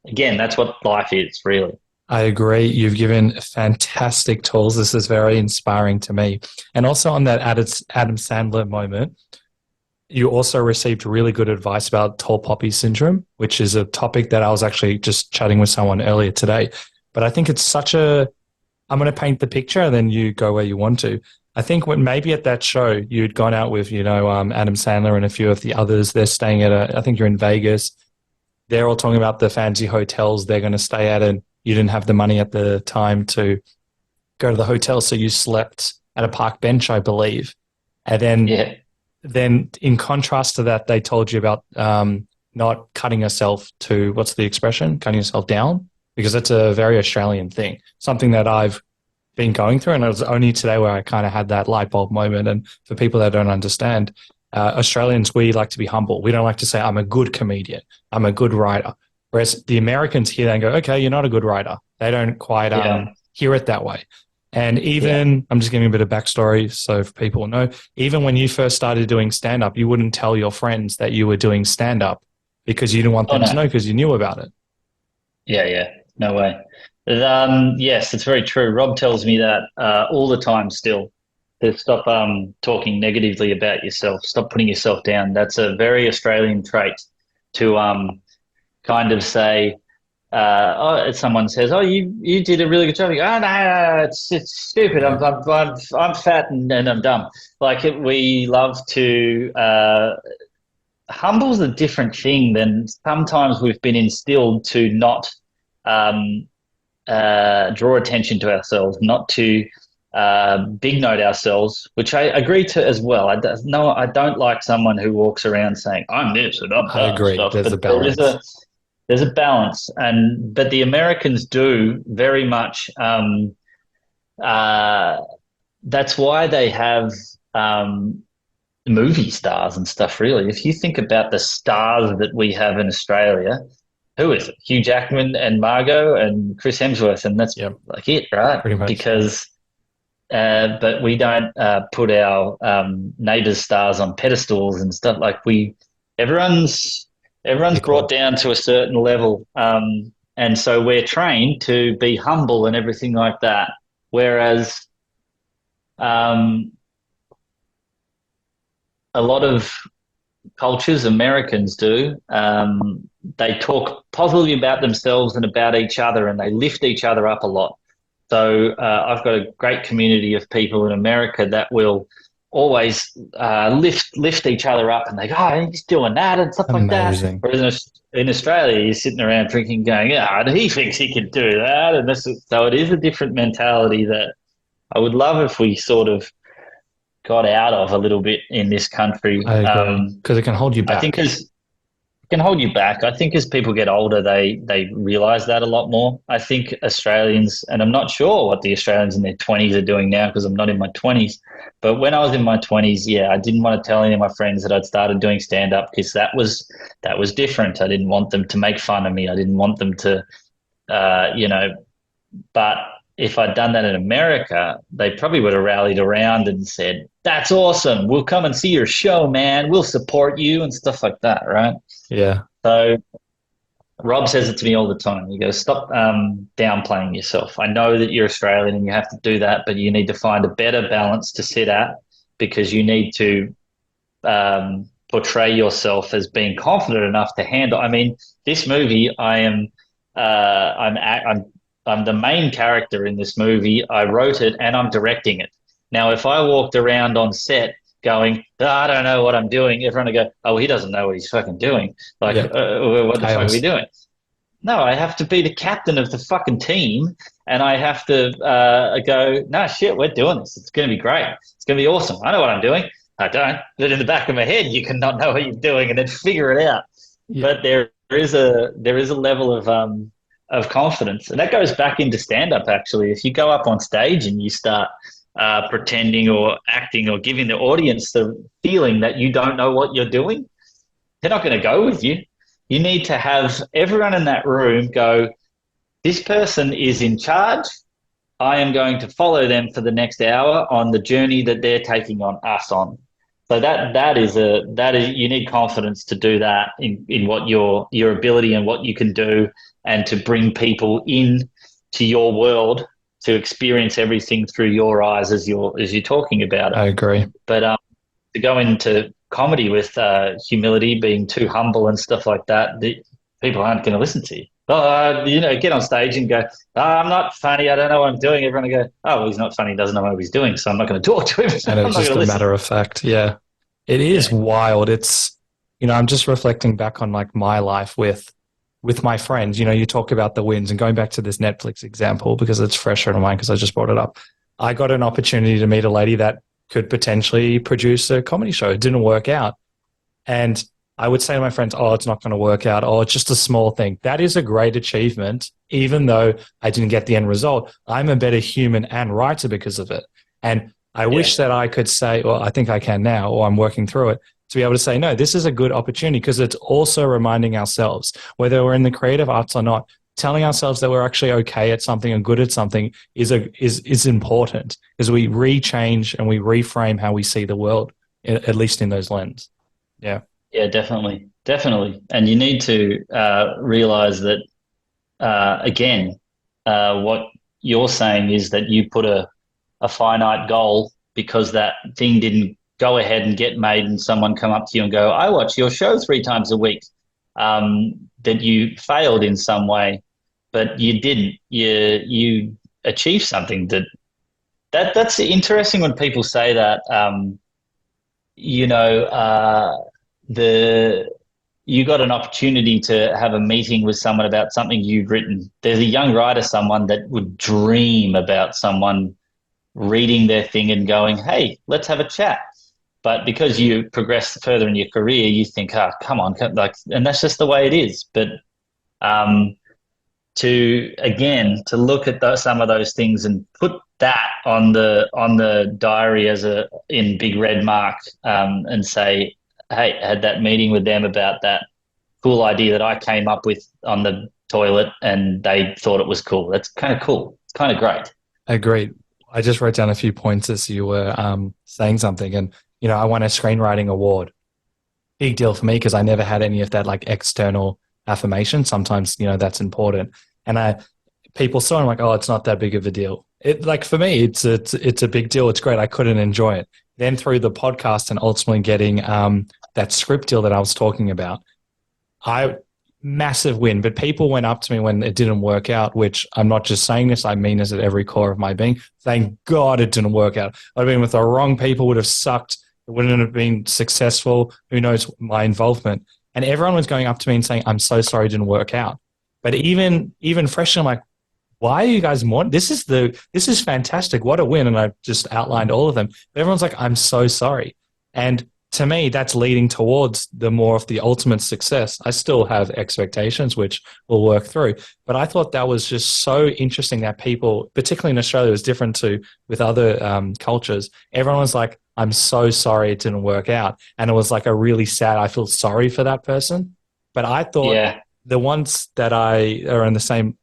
again, that's what life is, really. I agree. You've given fantastic tools. This is very inspiring to me. And also on that Adam Sandler moment, you also received really good advice about tall poppy syndrome, which is a topic that I was actually just chatting with someone earlier today. But I think it's I'm going to paint the picture and then you go where you want to. I think when maybe at that show you'd gone out with, Adam Sandler and a few of the others. They're staying at I think you're in Vegas. They're all talking about the fancy hotels they're going to stay at, and you didn't have the money at the time to go to the hotel, so you slept at a park bench, I believe. And then in contrast to that, they told you about not cutting yourself what's the expression? Cutting yourself down? Because that's a very Australian thing, something that I've been going through. And it was only today where I kind of had that light bulb moment. And for people that don't understand, Australians, we like to be humble. We don't like to say, I'm a good comedian, I'm a good writer. Whereas the Americans hear that and go, okay, you're not a good writer. They don't quite hear it that way. And even, I'm just giving a bit of backstory so if people know, even when you first started doing stand-up, you wouldn't tell your friends that you were doing stand-up because you didn't want them to know because you knew about it. Yeah. No way. Yes, it's very true. Rob tells me that all the time still. To stop talking negatively about yourself. Stop putting yourself down. That's a very Australian trait to kind of say, someone says, "Oh, you did a really good job." You go, "Oh no, it's stupid. I'm fat and I'm dumb." Like we love to humble's a different thing than sometimes we've been instilled to not draw attention to ourselves, not to big note ourselves, which I agree to as well. I don't like someone who walks around saying I'm this and I'm that. I agree. Stuff, there's a balance. There's a balance, but the Americans do very much. That's why they have movie stars and stuff. Really, if you think about the stars that we have in Australia, who is it? Hugh Jackman and Margot and Chris Hemsworth, and that's like it, right? Pretty much. Because, but we don't put our neighbours' stars on pedestals and stuff. Like everyone's brought down to a certain level, and so we're trained to be humble and everything like that. Whereas a lot of cultures, Americans do, they talk positively about themselves and about each other, and they lift each other up a lot. So I've got a great community of people in America that will always lift each other up, and they go, "Oh, he's doing that," and stuff like that. Whereas in Australia, you're sitting around drinking, going, "Yeah, he thinks he can do that," and so it is a different mentality that I would love if we sort of got out of a little bit in this country. I agree, because it can hold you back. I think it can hold you back. I think as people get older, they realise that a lot more. I think Australians, and I'm not sure what the Australians in their 20s are doing now because I'm not in my 20s, but when I was in my 20s, I didn't want to tell any of my friends that I'd started doing stand-up because that was different. I didn't want them to make fun of me. I didn't want them to, but if I'd done that in America, they probably would have rallied around and said, "That's awesome. We'll come and see your show, man. We'll support you," and stuff like that, right? Yeah. So Rob says it to me all the time. He goes, "Stop downplaying yourself. I know that you're Australian and you have to do that, but you need to find a better balance to sit at because you need to portray yourself as being confident enough to handle." I mean, this movie, I'm the main character in this movie. I wrote it and I'm directing it. Now, if I walked around on set going, "I don't know what I'm doing," everyone would go, "Oh, he doesn't know what he's fucking doing. Like, what the fuck are we doing?" No, I have to be the captain of the fucking team, and I have to go, "No, shit, we're doing this. It's going to be great. It's going to be awesome. I know what I'm doing." I don't. But in the back of my head, you can not know what you're doing and then figure it out. Yeah. But there is a level of confidence, and that goes back into stand-up. Actually, if you go up on stage and you start pretending or acting or giving the audience the feeling that you don't know what you're doing, they're not going to go with you. You need to have everyone in that room go, "This person is in charge. I am going to follow them for the next hour on the journey that they're taking on us on." So that is you need confidence to do that in what your ability and what you can do, and to bring people in to your world to experience everything through your eyes as you're talking about it. I agree. But to go into comedy with humility, being too humble and stuff like that, people aren't going to listen to you. Get on stage and go, "Oh, I'm not funny. I don't know what I'm doing." Everyone will go, "Oh, well, he's not funny. He doesn't know what he's doing, so I'm not going to talk to him." And it's just a matter of fact. Yeah, it is wild. It's, I'm just reflecting back on like my life with my friends. You talk about the wins, and going back to this Netflix example because it's fresher in mind because I just brought it up. I got an opportunity to meet a lady that could potentially produce a comedy show. It didn't work out, and I would say to my friends, oh, it's not going to work out. Oh, it's just a small thing. That is a great achievement. Even though I didn't get the end result, I'm a better human and writer because of it. And I wish that I could say, or I think I can now, or I'm working through it, to be able to say, no, this is a good opportunity, because it's also reminding ourselves, whether we're in the creative arts or not, telling ourselves that we're actually okay at something and good at something is important, because we rechange and we reframe how we see the world, at least in those lenses. Yeah. Yeah, definitely. Definitely. And you need to realize that, again, what you're saying is that you put a finite goal because that thing didn't go ahead and get made, and someone come up to you and go, I watch your show 3 times a week, that you failed in some way, but you didn't. You achieved something. That's interesting when people say that. You got an opportunity to have a meeting with someone about something you've written. There's a young writer, someone that would dream about someone reading their thing and going, hey, let's have a chat. But because you progress further in your career, you think, come on, and that's just the way it is. But to look at some of those things and put that on the diary in big red mark, and say, hey, I had that meeting with them about that cool idea that I came up with on the toilet, and they thought it was cool. That's kind of cool. It's kind of great. Agreed. I just wrote down a few points as you were saying something, and I won a screenwriting award. Big deal for me, because I never had any of that like external affirmation. Sometimes that's important, and people saw it, I'm like, oh, it's not that big of a deal. It, like, for me, it's a big deal. It's great. I couldn't enjoy it. Then through the podcast and ultimately getting that script deal that I was talking about, massive win. But people went up to me when it didn't work out, which I'm not just saying this, I mean this at every core of my being. Thank God it didn't work out. I'd been with the wrong people, would have sucked. It wouldn't have been successful. Who knows my involvement? And everyone was going up to me and saying, I'm so sorry it didn't work out. But even freshly, I'm like, why are you guys more? This is fantastic. What a win. And I just outlined all of them. But everyone's like, I'm so sorry. And to me, that's leading towards the more of the ultimate success. I still have expectations, which we'll work through. But I thought that was just so interesting that people, particularly in Australia, was different with other cultures. Everyone was like, I'm so sorry it didn't work out. And it was like a really sad, I feel sorry for that person. But I thought the ones that I are in the same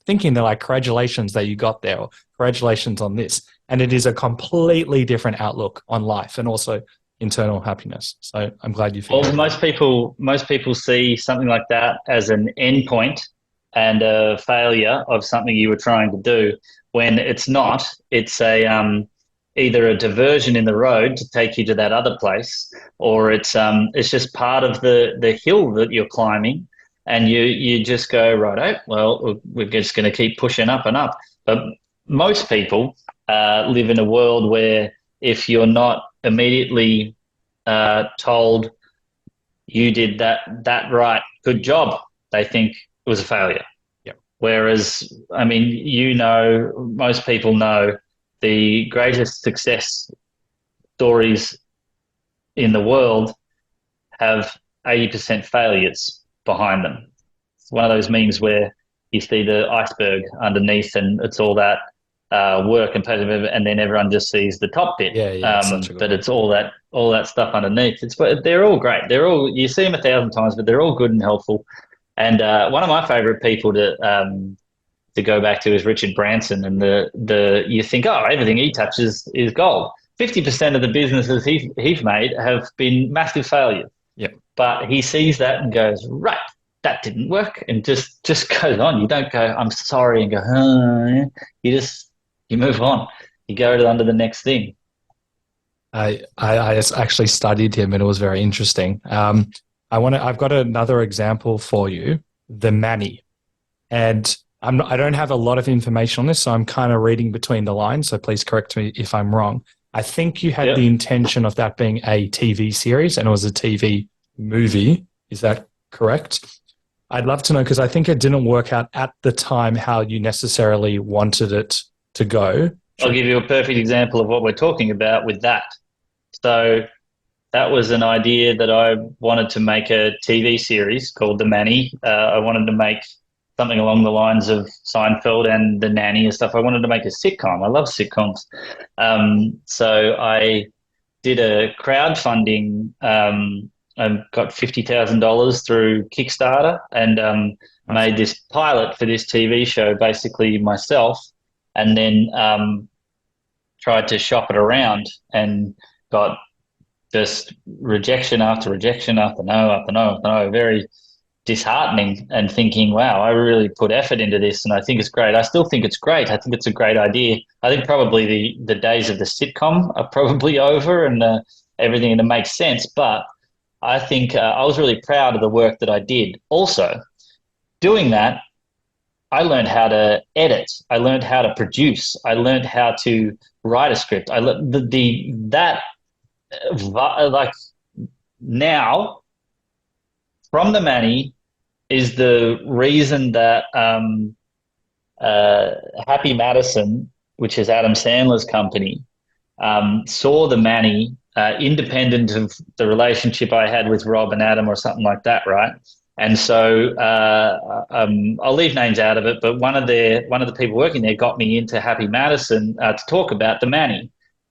thinking, they're like, congratulations that you got there, or congratulations on this. And it is a completely different outlook on life and also internal happiness. So I'm glad you feel. Well, most people see something like that as an endpoint and a failure of something you were trying to do, when it's not. It's either a diversion in the road to take you to that other place, or it's just part of the hill that you're climbing, and you just go, right, well, we're just going to keep pushing up and up. But most people live in a world where if you're not immediately told you did that right, good job, they think it was a failure. Yep. Whereas, I mean, most people know the greatest success stories in the world have 80% failures behind them. It's one of those memes where you see the iceberg underneath and it's all that work and passion, and then everyone just sees the top bit. But it's all that stuff underneath. They're all great. You see them 1,000 times, but they're all good and helpful. And one of my favorite people to go back to is Richard Branson, and you think, everything he touches is gold. 50% of the businesses he's made have been massive failures. Yep. But he sees that and goes, right, that didn't work, and just goes on. You don't go, I'm sorry, and go, you move on. You go under the next thing. I actually studied him, and it was very interesting. I've got another example for you, the Manny, and I don't have a lot of information on this, so I'm kind of reading between the lines, so please correct me if I'm wrong. I think you had the intention of that being a TV series, and it was a TV movie. Is that correct? I'd love to know, because I think it didn't work out at the time how you necessarily wanted it to go. I'll give you a perfect example of what we're talking about with that. So that was an idea that I wanted to make a TV series called The Manny. I wanted to make something along the lines of Seinfeld and The Nanny and stuff. I wanted to make a sitcom. I love sitcoms. So I did a crowdfunding. I got $50,000 through Kickstarter and made this pilot for this TV show basically myself, and then tried to shop it around and got just rejection after rejection after no after no after no. Very disheartening, and thinking, wow, I really put effort into this and I think it's great. I still think it's great. I think it's a great idea. I think probably the days of the sitcom are probably over and everything, and it makes sense. But I think I was really proud of the work that I did. Also, doing that, I learned how to edit. I learned how to produce. I learned how to write a script. I learned like now from the Manny is the reason that Happy Madison, which is Adam Sandler's company, saw the Manny, independent of the relationship I had with Rob and Adam or something like that, right? And so I'll leave names out of it, but one of the people working there got me into Happy Madison to talk about the Manny,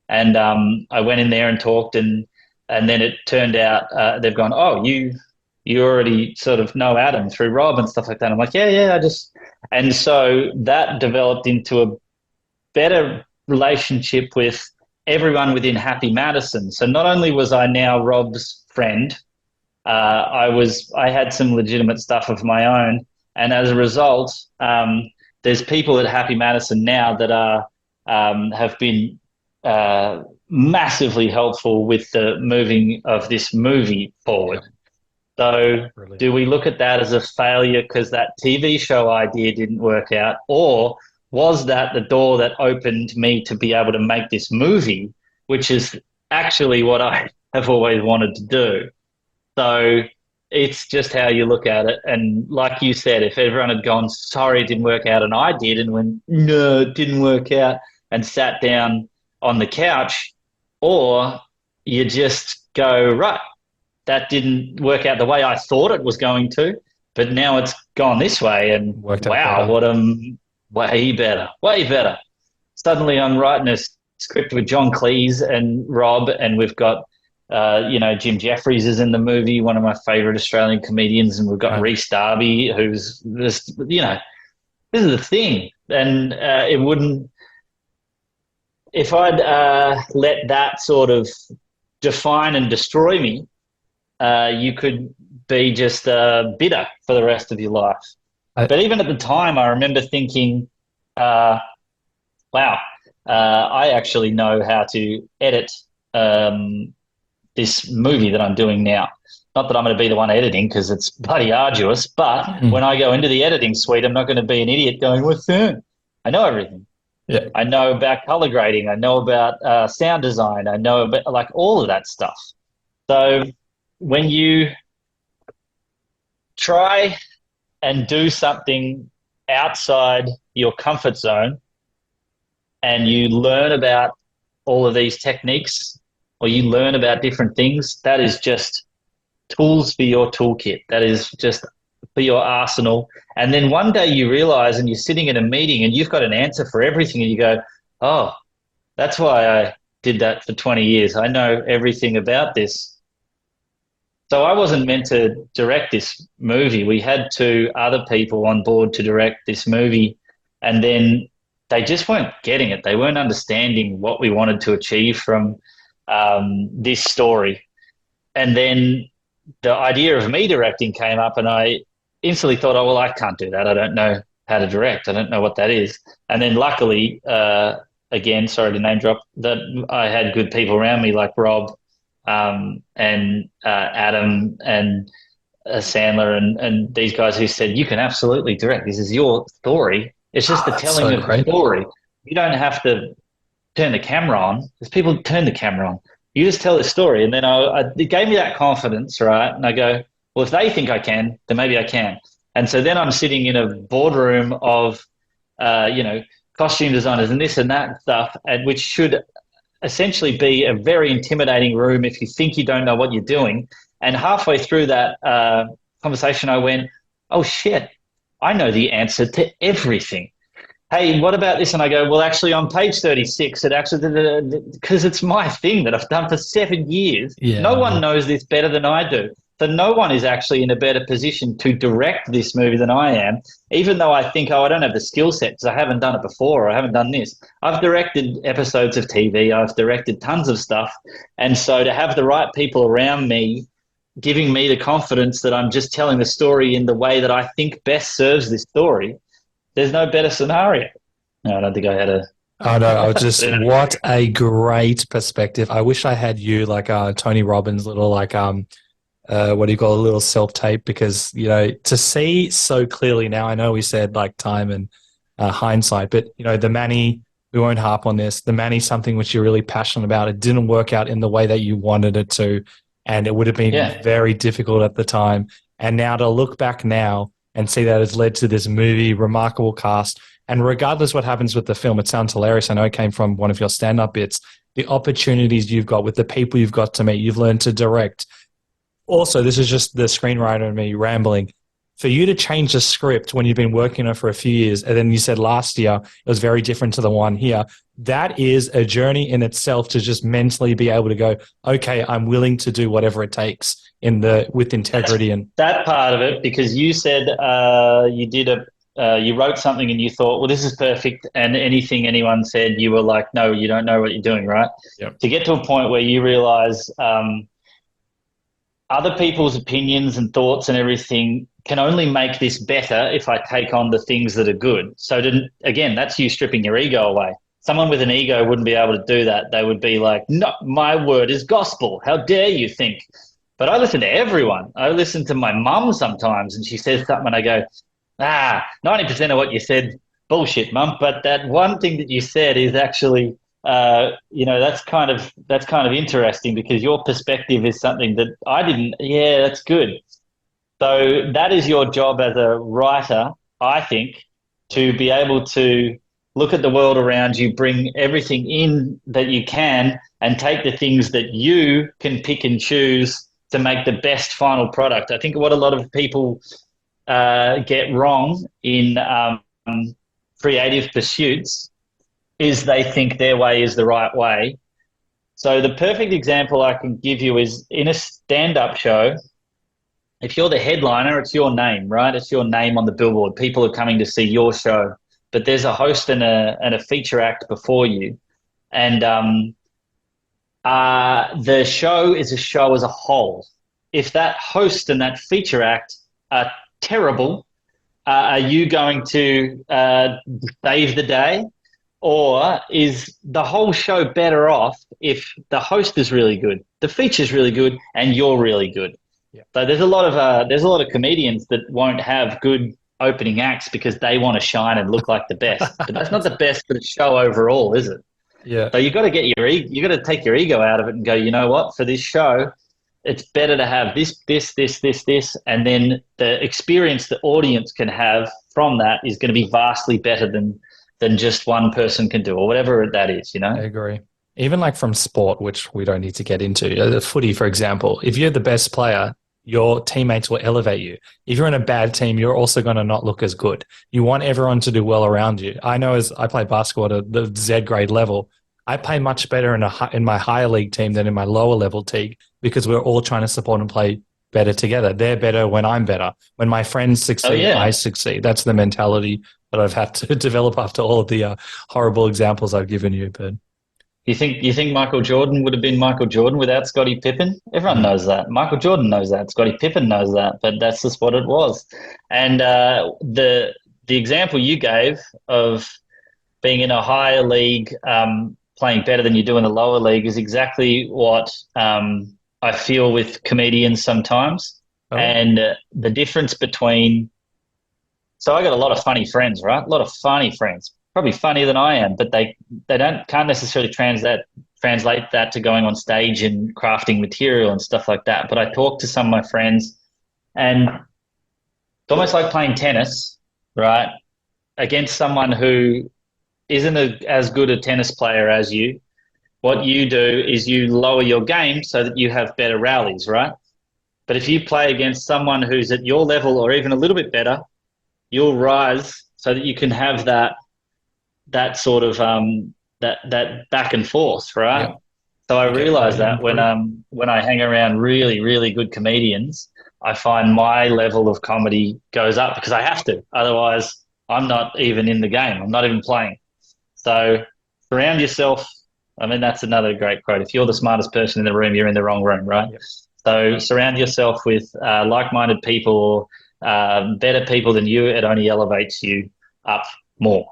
and I went in there and talked, and then it turned out they've gone, oh, you already sort of know Adam through Rob and stuff like that. I'm like, yeah, and so that developed into a better relationship with everyone within Happy Madison. So not only was I now Rob's friend, I had some legitimate stuff of my own, and as a result, there's people at Happy Madison now that have been massively helpful with the moving of this movie forward. So do we look at that as a failure because that TV show idea didn't work out, or was that the door that opened me to be able to make this movie, which is actually what I have always wanted to do? So it's just how you look at it. And like you said, if everyone had gone, sorry, it didn't work out, and I did, and went, no, it didn't work out, and sat down on the couch, or you just go, right, that didn't work out the way I thought it was going to, but now it's gone this way, and wow, way better. Suddenly I'm writing a script with John Cleese and Rob, and we've got Jim Jeffries is in the movie, one of my favorite Australian comedians, and we've got Rhys Darby, who's this is the thing. And it wouldn't, if I'd let that sort of define and destroy me, you could be just bitter for the rest of your life. But even at the time, I remember thinking, wow, I actually know how to edit this movie that I'm doing now. Not that I'm going to be the one editing, because it's bloody arduous, but when I go into the editing suite, I'm not going to be an idiot going, what's that? I know everything. Yeah. I know about color grading. I know about sound design. I know about like all of that stuff. So when you try and do something outside your comfort zone and you learn about all of these techniques, or you learn about different things, that is just tools for your toolkit. That is just for your arsenal. And then one day you realize, and you're sitting in a meeting and you've got an answer for everything, and you go, oh, that's why I did that for 20 years. I know everything about this. So I wasn't meant to direct this movie. We had two other people on board to direct this movie, and then they just weren't getting it. They weren't understanding what we wanted to achieve from this story. And then the idea of me directing came up, and I instantly thought, oh, well, I can't do that. I don't know how to direct. I don't know what that is. And then luckily, again, sorry to name drop, that I had good people around me like Rob, and Adam and Sandler and these guys who said, you can absolutely direct. This is your story. It's just the telling of the story. You don't have to turn the camera on. There's people who turn the camera on. You just tell the story. And then it gave me that confidence, right? And I go, well, if they think I can, then maybe I can. And so then I'm sitting in a boardroom of, costume designers and this and that stuff, and which should essentially be a very intimidating room if you think you don't know what you're doing. And halfway through that conversation, I went, oh, shit, I know the answer to everything. Hey, what about this? And I go, well, actually, on page 36, it actually, because it's my thing that I've done for 7 years. Yeah. No one knows this better than I do. So no one is actually in a better position to direct this movie than I am, even though I think, oh, I don't have the skill set because I haven't done it before or I haven't done this. I've directed episodes of TV. I've directed tons of stuff. And so to have the right people around me giving me the confidence that I'm just telling the story in the way that I think best serves this story, there's no better scenario. No, I don't think I had a... Oh, no, I was just, what a great perspective. I wish I had you like Tony Robbins' little like, what do you call a little self-tape? Because, you know, to see so clearly now, I know we said like time and hindsight, but, you know, the Manny, we won't harp on this, the Manny, something which you're really passionate about, it didn't work out in the way that you wanted it to, and it would have been very difficult at the time. And now to look back now and see that it's led to this movie, remarkable cast. And regardless what happens with the film, it sounds hilarious. I know it came from one of your stand-up bits. The opportunities you've got with the people you've got to meet, you've learned to direct. Also, this is just the screenwriter and me rambling. For you to change the script when you've been working on it for a few years, and then you said last year it was very different to the one here, that is a journey in itself to just mentally be able to go, okay, I'm willing to do whatever it takes with integrity. And that part of it, because you said you wrote something and you thought, well, this is perfect, and anything anyone said, you were like, no, you don't know what you're doing, right? Yep. To get to a point where you realize other people's opinions and thoughts and everything can only make this better if I take on the things that are good. So again, that's you stripping your ego away. Someone with an ego wouldn't be able to do that. They would be like, no, my word is gospel. How dare you think? But I listen to everyone. I listen to my mum sometimes, and she says something and I go, 90% of what you said, bullshit, mum. But that one thing that you said is actually, that's kind of interesting because your perspective is something that I didn't. Yeah, that's good. So that is your job as a writer, I think, to be able to look at the world around you, bring everything in that you can, and take the things that you can pick and choose to make the best final product. I think what a lot of people get wrong in creative pursuits is they think their way is the right way. So the perfect example I can give you is in a stand-up show, if you're the headliner, it's your name, right? It's your name on the billboard. People are coming to see your show, but there's a host and a feature act before you. And the show is a show as a whole. If that host and that feature act are terrible, are you going to save the day? Or is the whole show better off if the host is really good, the feature's really good, and you're really good? Yeah. So there's a lot of comedians that won't have good opening acts because they want to shine and look like the best. But that's not the best for the show overall, is it? Yeah. So you got to take your ego out of it and go, you know what? For this show, it's better to have this, and then the experience the audience can have from that is going to be vastly better than just one person can do, or whatever that is, you know? I agree. Even like from sport, which we don't need to get into, the footy, for example, if you're the best player, your teammates will elevate you. If you're in a bad team, you're also going to not look as good. You want everyone to do well around you. I know as I play basketball at the Z grade level, I play much better in my higher league team than in my lower level league because we're all trying to support and play better together. They're better when I'm better. When my friends succeed, I succeed. That's the mentality that I've had to develop after all of the horrible examples I've given you. But you think Michael Jordan would have been Michael Jordan without Scottie Pippen? Everyone knows that. Michael Jordan knows that. Scottie Pippen knows that. But that's just what it was. And the example you gave of being in a higher league, playing better than you do in the lower league is exactly what I feel with comedians sometimes. Oh. And the difference between... So I got a lot of funny friends, right? A lot of funny friends, probably funnier than I am, but they can't necessarily translate that to going on stage and crafting material and stuff like that. But I talk to some of my friends, and it's almost like playing tennis, right, against someone who isn't as good a tennis player as you, what you do is you lower your game so that you have better rallies, right? But if you play against someone who's at your level or even a little bit better, you'll rise so that you can have that sort of that back and forth, right? Yep. So I realize that when I hang around really, really good comedians, I find my level of comedy goes up because I have to. Otherwise, I'm not even in the game. I'm not even playing. So surround yourself. I mean, that's another great quote. If you're the smartest person in the room, you're in the wrong room, right? Yep. So surround yourself with like-minded people or better people than you. It only elevates you up more.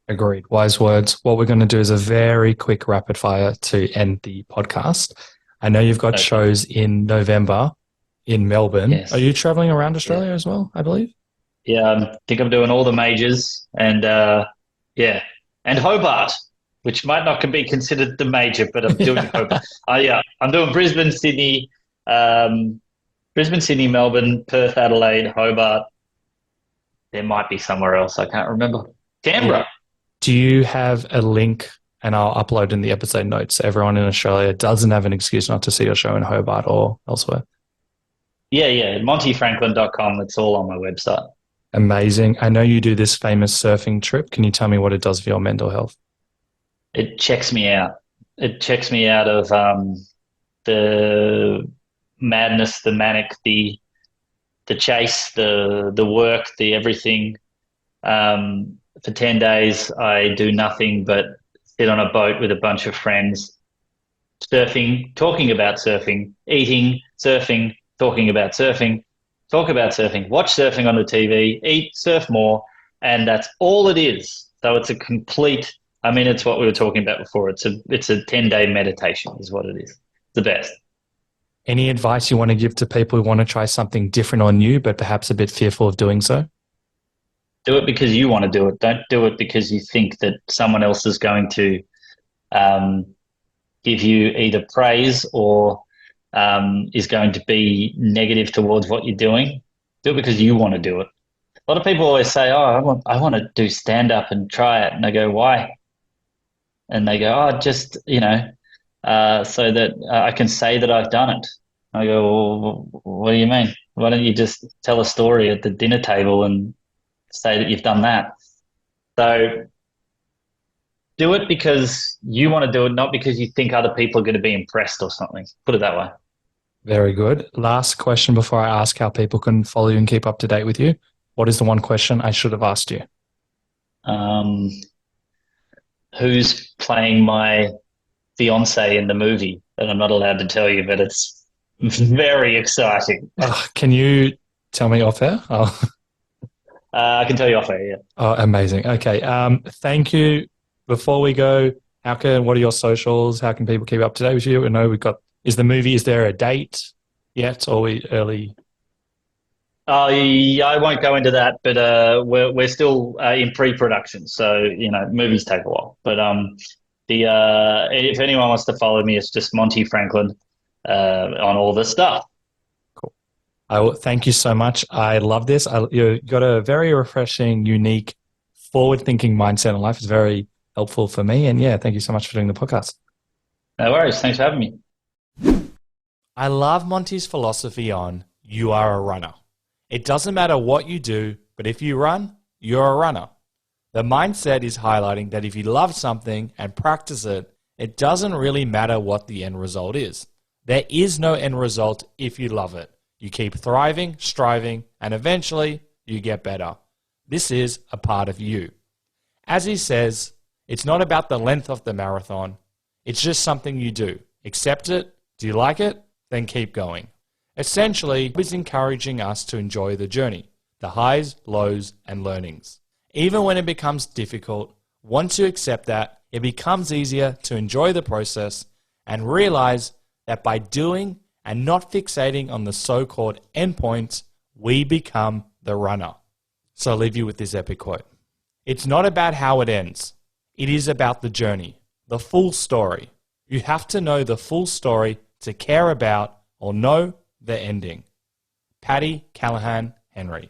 Agreed. Wise words. What we're going to do is a very quick rapid fire to end the podcast. I know you've got shows in November in Melbourne. Yes. Are you traveling around Australia as well, I believe? Yeah, I think I'm doing all the majors and and Hobart, which might not be considered the major, but I'm doing Hobart. I'm doing Brisbane, Sydney, Melbourne, Perth, Adelaide, Hobart. There might be somewhere else. I can't remember. Canberra. Yeah. Do you have a link, and I'll upload in the episode notes, so everyone in Australia doesn't have an excuse not to see your show in Hobart or elsewhere? Yeah. MontyFranklin.com. It's all on my website. Amazing. I know you do this famous surfing trip. Can you tell me what it does for your mental health? It checks me out. It checks me out of the madness, the manic, the chase, the work, the everything. For 10 days, I do nothing but sit on a boat with a bunch of friends, surfing, talking about surfing, eating, surfing, talking about surfing, talk about surfing, watch surfing on the TV, eat, surf more, and that's all it is. So it's a complete, I mean, it's what we were talking about before. It's a 10-day meditation is what it is. It's the best. Any advice you want to give to people who want to try something different or new, but perhaps a bit fearful of doing so? Do it because you want to do it. Don't do it because you think that someone else is going to give you either praise or is going to be negative towards what you're doing. Do it because you want to do it. A lot of people always say, "Oh, I want to do stand-up and try it," and I go, "Why?" And they go, "Oh, just so that I can say that I've done it." I go, "Well, what do you mean? Why don't you just tell a story at the dinner table and say that you've done that?" So do it because you want to do it, not because you think other people are going to be impressed or something. Put it that way. Very good. Last question before I ask how people can follow you and keep up to date with you. What is the one question I should have asked you? Who's playing my fiance in the movie? And I'm not allowed to tell you, but it's very exciting. Can you tell me off air? I can tell you off air, yeah. Oh, amazing. Okay. Thank you. Before we go, what are your socials? How can people keep up to date with you? I know is there a date yet, or are we early? Yeah, I won't go into that, but we're still in pre-production, so movies take a while. But if anyone wants to follow me, it's just Monty Franklin on all this stuff. Cool. Thank you so much. I love this. You've got a very refreshing, unique, forward-thinking mindset in life. It's very helpful for me. And yeah, thank you so much for doing the podcast. No worries. Thanks for having me. I love Monty's philosophy on you are a runner. It doesn't matter what you do, but if you run, you're a runner. The mindset is highlighting that if you love something and practice it, it doesn't really matter what the end result is. There is no end result if you love it. You keep thriving, striving, and eventually you get better. This is a part of you. As he says, it's not about the length of the marathon. It's just something you do. Accept it. Do you like it? Then keep going. Essentially, he's encouraging us to enjoy the journey, the highs, lows, and learnings. Even when it becomes difficult, once you accept that, it becomes easier to enjoy the process and realize that by doing and not fixating on the so-called endpoints, we become the runner. So I'll leave you with this epic quote. It's not about how it ends. It is about the journey, the full story. You have to know the full story to care about or know the ending. Paddy Callahan Henry.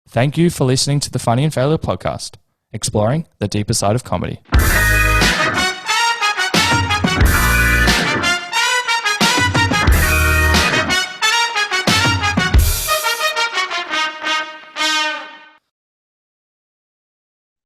Thank you for listening to the Funny and Failure podcast, exploring the deeper side of comedy.